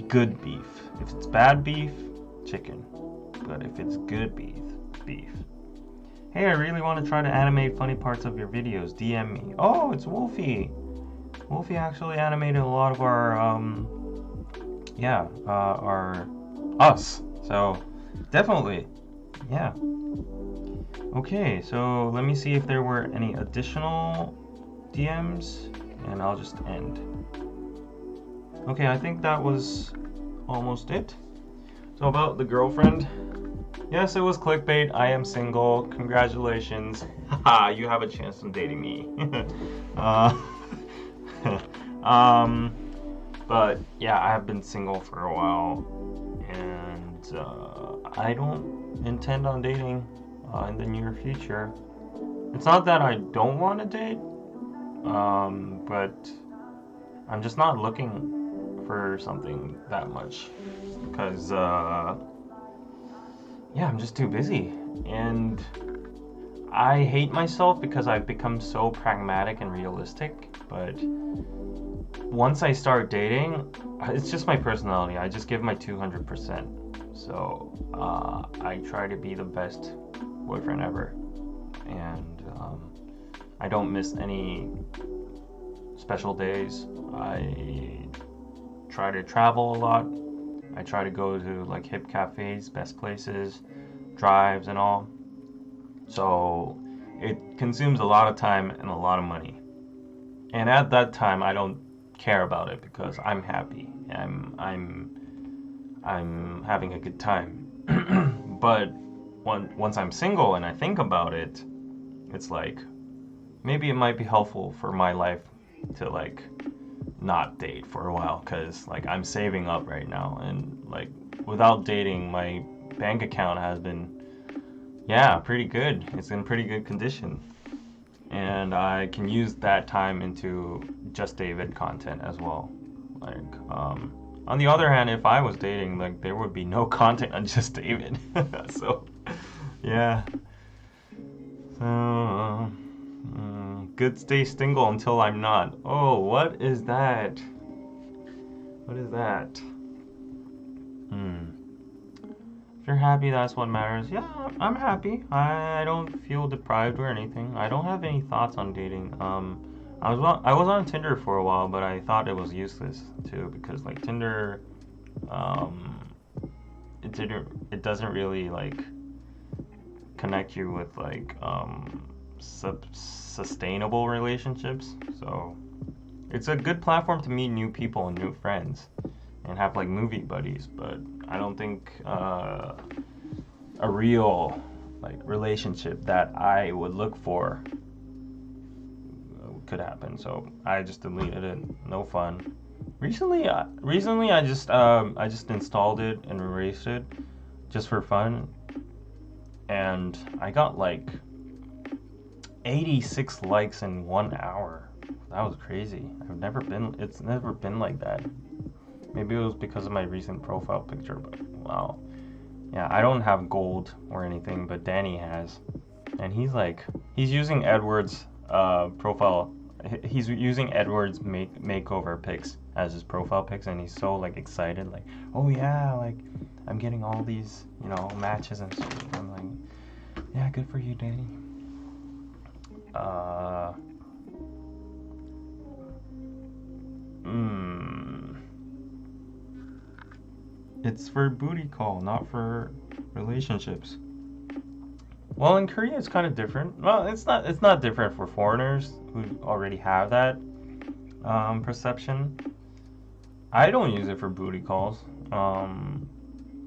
Good beef. If it's bad beef, chicken. But if it's good beef, beef. Hey, I really want to try to animate funny parts of your videos. DM me. Oh, it's Wolfie. Wolfie actually animated a lot of our us. So definitely, yeah. Okay, so let me see if there were any additional DMs, and I'll just end. Okay, I think that was almost it. So about the girlfriend, yes, it was clickbait. I am single. Congratulations. Haha, you have a chance in dating me. But yeah, I have been single for a while, and I don't intend on dating in the near future. It's not that I don't want to date, but I'm just not looking for something that much, because yeah, I'm just too busy, and I hate myself because I've become so pragmatic and realistic. But once I start dating, it's just my personality. I just give my 200%. So I try to be the best boyfriend ever, and I don't miss any special days. I try to travel a lot. I try to go to like hip cafes, best places, drives and all. So it consumes a lot of time and a lot of money. And at that time, I don't care about it because I'm happy. I'm having a good time. But once I'm single and I think about it, it's like maybe it might be helpful for my life to like not date for a while, because like I'm saving up right now, and like without dating, my bank account has been pretty good. It's in pretty good condition, and I can use that time into just David content as well. Like On the other hand, if I was dating, like there would be no content on just David. So, yeah. So, good stay single until I'm not. Oh, what is that? What is that? If you're happy, that's what matters. Yeah, I'm happy. I don't feel deprived or anything. I don't have any thoughts on dating. I was on Tinder for a while, but I thought it was useless too because like Tinder, um, it doesn't really like connect you with like sustainable relationships. So it's a good platform to meet new people and new friends and have like movie buddies, but I don't think a real like relationship that I would look for could happen. So I just deleted it. No fun. Recently I just installed it and erased it just for fun, and I got like 86 likes in 1 hour. That was crazy. It's never been like that. Maybe it was because of my recent profile picture, but wow. Yeah, I don't have gold or anything, but Danny has. And he's using Edward's profile. He's using Edward's makeover pics as his profile pics, and he's so like excited, like, oh yeah, like I'm getting all these, matches and stuff. I'm like, yeah, good for you, Danny. It's for booty call, not for relationships. Well, in Korea it's kind of different. Well, it's not different for foreigners who already have that perception. I don't use it for booty calls.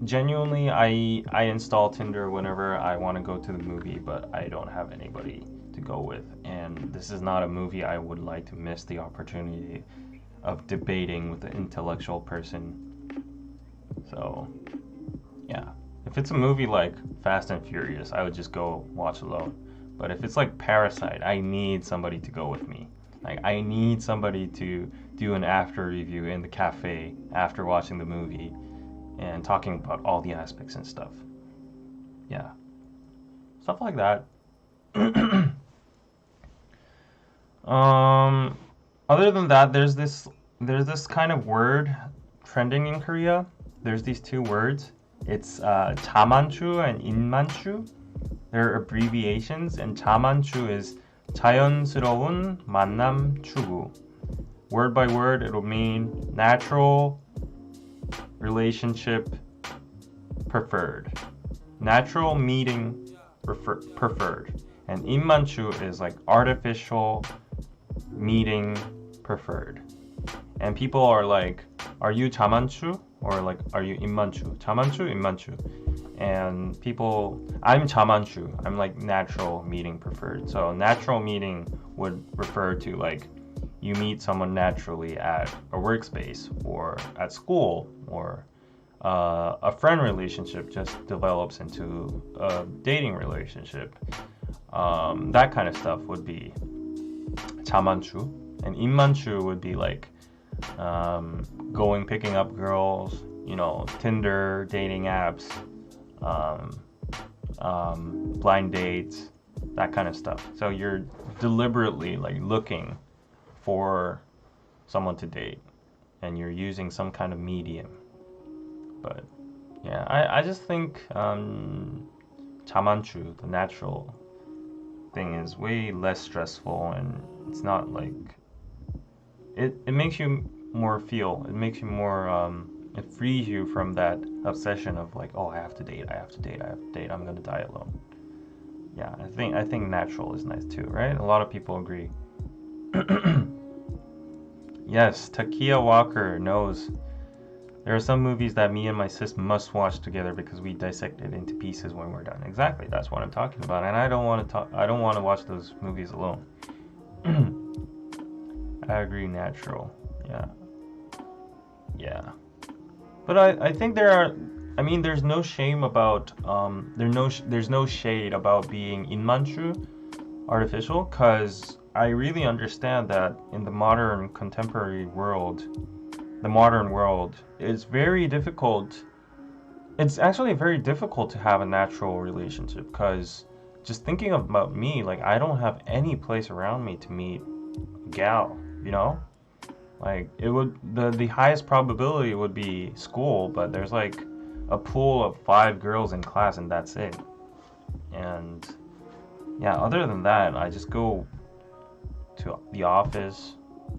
Genuinely, I install Tinder whenever I want to go to the movie, but I don't have anybody to go with. And this is not a movie I would like to miss the opportunity of debating with an intellectual person. So, yeah. If it's a movie like Fast and Furious, I would just go watch alone. But if it's like Parasite, I need somebody to go with me. Like, I need somebody to do an after review in the cafe after watching the movie and talking about all the aspects and stuff. Yeah. Stuff like that. Other than that, there's this kind of word trending in Korea. There's these two words. It's 자만추 and 인만추. They're abbreviations, and 자만추 is 자연스러운 만남 추구. Word by word, it'll mean natural relationship preferred. Natural meeting preferred. And 인만추 is like artificial meeting preferred. And people are like, are you 자만추? Or like, are you 인만추? 자만추, 인만추. And people, I'm 자만추. I'm like natural meeting preferred. So natural meeting would refer to like you meet someone naturally at a workspace or at school, or a friend relationship just develops into a dating relationship. That kind of stuff would be 자만추. And 인만추 would be like picking up girls, Tinder, dating apps, blind dates, that kind of stuff. So you're deliberately like looking for someone to date, and you're using some kind of medium. But yeah, I just think 자만추, the natural thing, is way less stressful, and it's not like it makes you more it makes you more it frees you from that obsession of like, oh, I have to date, I'm gonna die alone. Yeah, I think natural is nice too, right? A lot of people agree. Yes, Takia Walker knows there are some movies that me and my sis must watch together because we dissect it into pieces when we're done. Exactly, that's what I'm talking about, and I don't want to watch those movies alone. I agree, natural. Yeah. But I think there's no shame about there's no shade about being 인만추, artificial, because I really understand that in the modern contemporary world, the modern world, it's very difficult. It's actually very difficult to have a natural relationship because just thinking about me, like I don't have any place around me to meet a gal, you know? Like it would the highest probability would be school, but there's like a pool of 5 girls in class and that's it. And yeah, other than that, I just go to the office,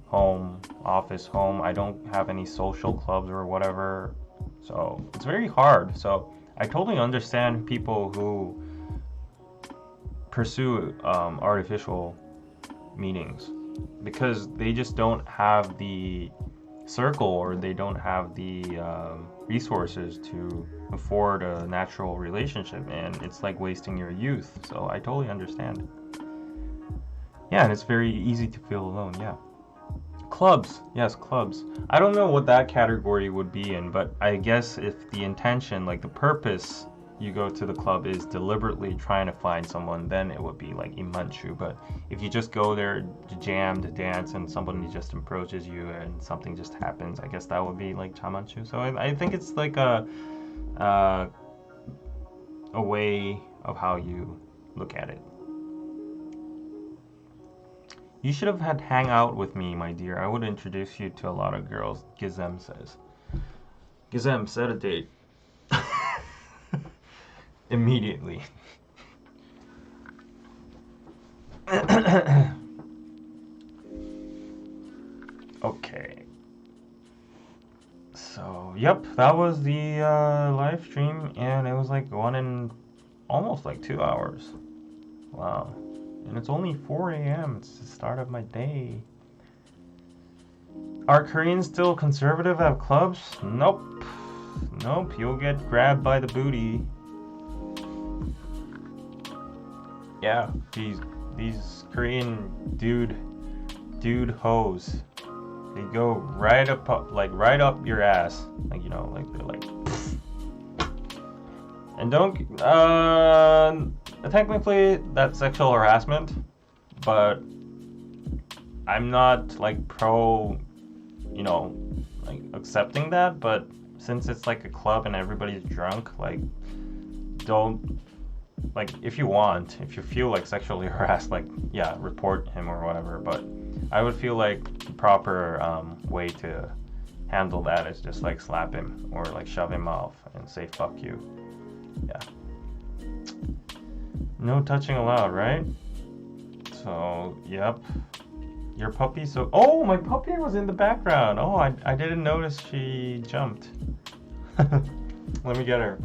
home, office, home. I don't have any social clubs or whatever. So it's very hard. So I totally understand people who pursue artificial meetings because they just don't have the circle or they don't have the resources to afford a natural relationship, and it's like wasting your youth. So I totally understand. Yeah, and it's very easy to feel alone. Yeah. Clubs, yes, clubs. I don't know what that category would be in, but I guess if the intention, like the purpose you go to the club is deliberately trying to find someone, then it would be like imanchu. But if you just go there to jam, to dance, and somebody just approaches you and something just happens, I guess that would be like chamanchu. So I think it's like uh, a way of how you look at it. You should have had hang out with me, my dear. I would introduce you to a lot of girls, Gizem says. Gizem, set a date. Immediately. Okay. So, yep, that was the live stream, and it was like going in almost like 2 hours. Wow. And it's only 4 a.m. It's the start of my day. Are Koreans still conservative at clubs? Nope. Nope, you'll get grabbed by the booty. Yeah, these Korean dude hoes. They go right up your ass. Like, you know, like they're like and don't technically that's sexual harassment, but I'm not like pro, you know, like accepting that, but since it's like a club and everybody's drunk, like don't, like if you feel like sexually harassed, like yeah, report him or whatever, but I would feel like the proper way to handle that is just like slap him or like shove him off and say fuck you. Yeah. No touching allowed, right? So, yep. Your puppy, so... Oh, my puppy was in the background. Oh, I didn't notice she jumped. Let me get her.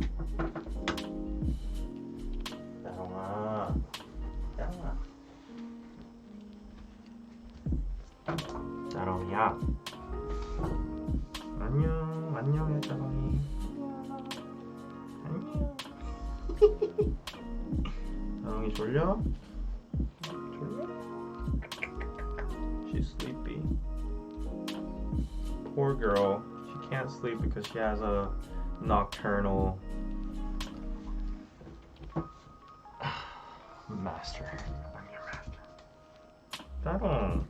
따롱이야. 안녕, 따롱이. 안녕. 따롱이 졸려? She's sleepy. Poor girl. She can't sleep because she has a nocturnal master. I'm your master. 따롱.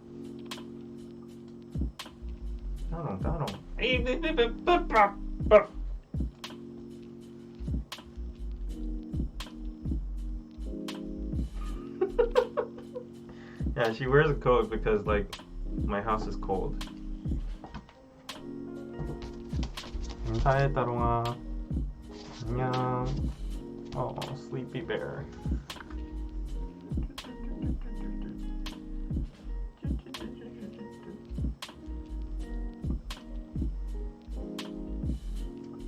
따롱. Yeah, she wears a coat because, like, my house is cold. 인사해, 따롱아. 안녕. Oh, sleepy bear.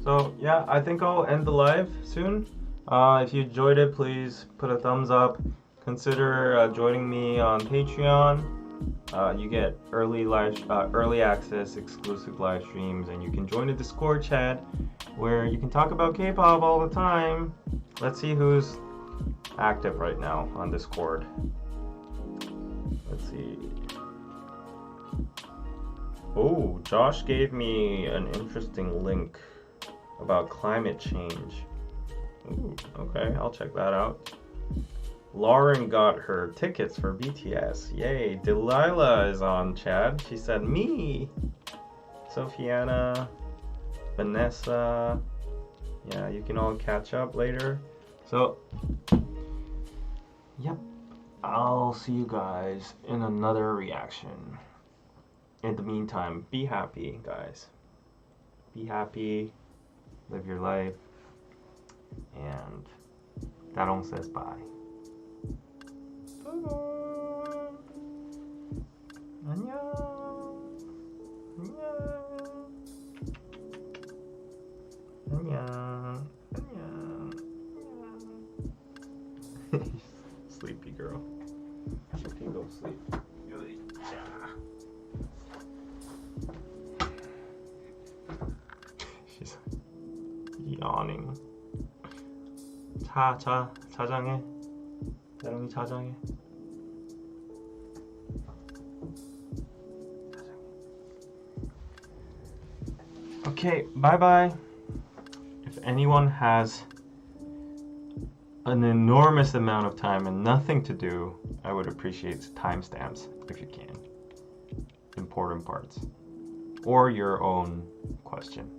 So, yeah, I think I'll end the live soon. If you enjoyed it, please put a thumbs up. Consider joining me on Patreon. You get early access, exclusive live streams, and you can join a Discord chat where you can talk about K-pop all the time. Let's see who's active right now on Discord. Let's see. Oh, Josh gave me an interesting link about climate change. Ooh, okay, I'll check that out. Lauren got her tickets for BTS. Yay. Delilah is on chat. She said, me. Sophiana, Vanessa. Yeah, you can all catch up later. So, yep, I'll see you guys in another reaction. In the meantime, be happy, guys. Be happy, live your life, and Darong says bye. Bye-bye. 안녕. 안녕. 안녕. 안녕. Sleepy girl. She can go sleep. She's yawning. 자장해. 다롱이 자장해. Okay, bye-bye. If anyone has an enormous amount of time and nothing to do, I would appreciate timestamps if you can. Important parts. Or your own question.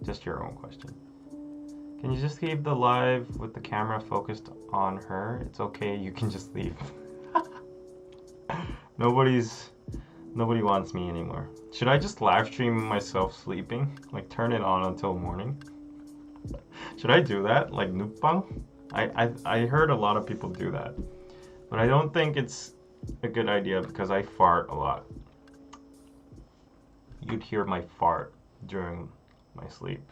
Just your own question. Can you just leave the live with the camera focused on her? It's okay, you can just leave. Nobody wants me anymore. Should I just live stream myself sleeping? Like turn it on until morning? Should I do that? Like Nukbang? I heard a lot of people do that. But I don't think it's a good idea because I fart a lot. You'd hear my fart during my sleep.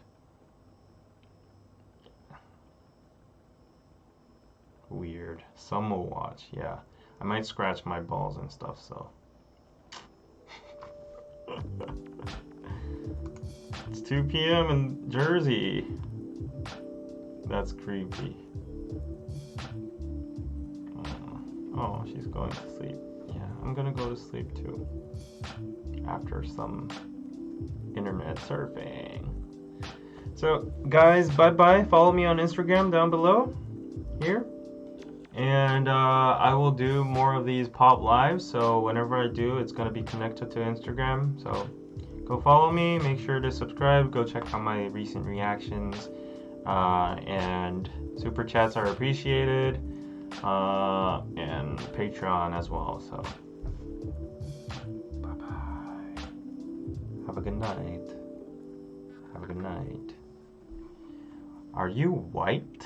Weird. Some will watch, yeah. I might scratch my balls and stuff, so. It's 2 p.m. in Jersey. That's creepy. Oh, she's going to sleep. Yeah, I'm gonna go to sleep too. After some internet surfing. So, guys, bye-bye. Follow me on Instagram down below. Here. And I will do more of these pop lives, so whenever I do, it's going to be connected to Instagram. So go follow me, make sure to subscribe, go check out my recent reactions, and super chats are appreciated, and Patreon as well. So bye bye. Have a good night. Have a good night. Are you white?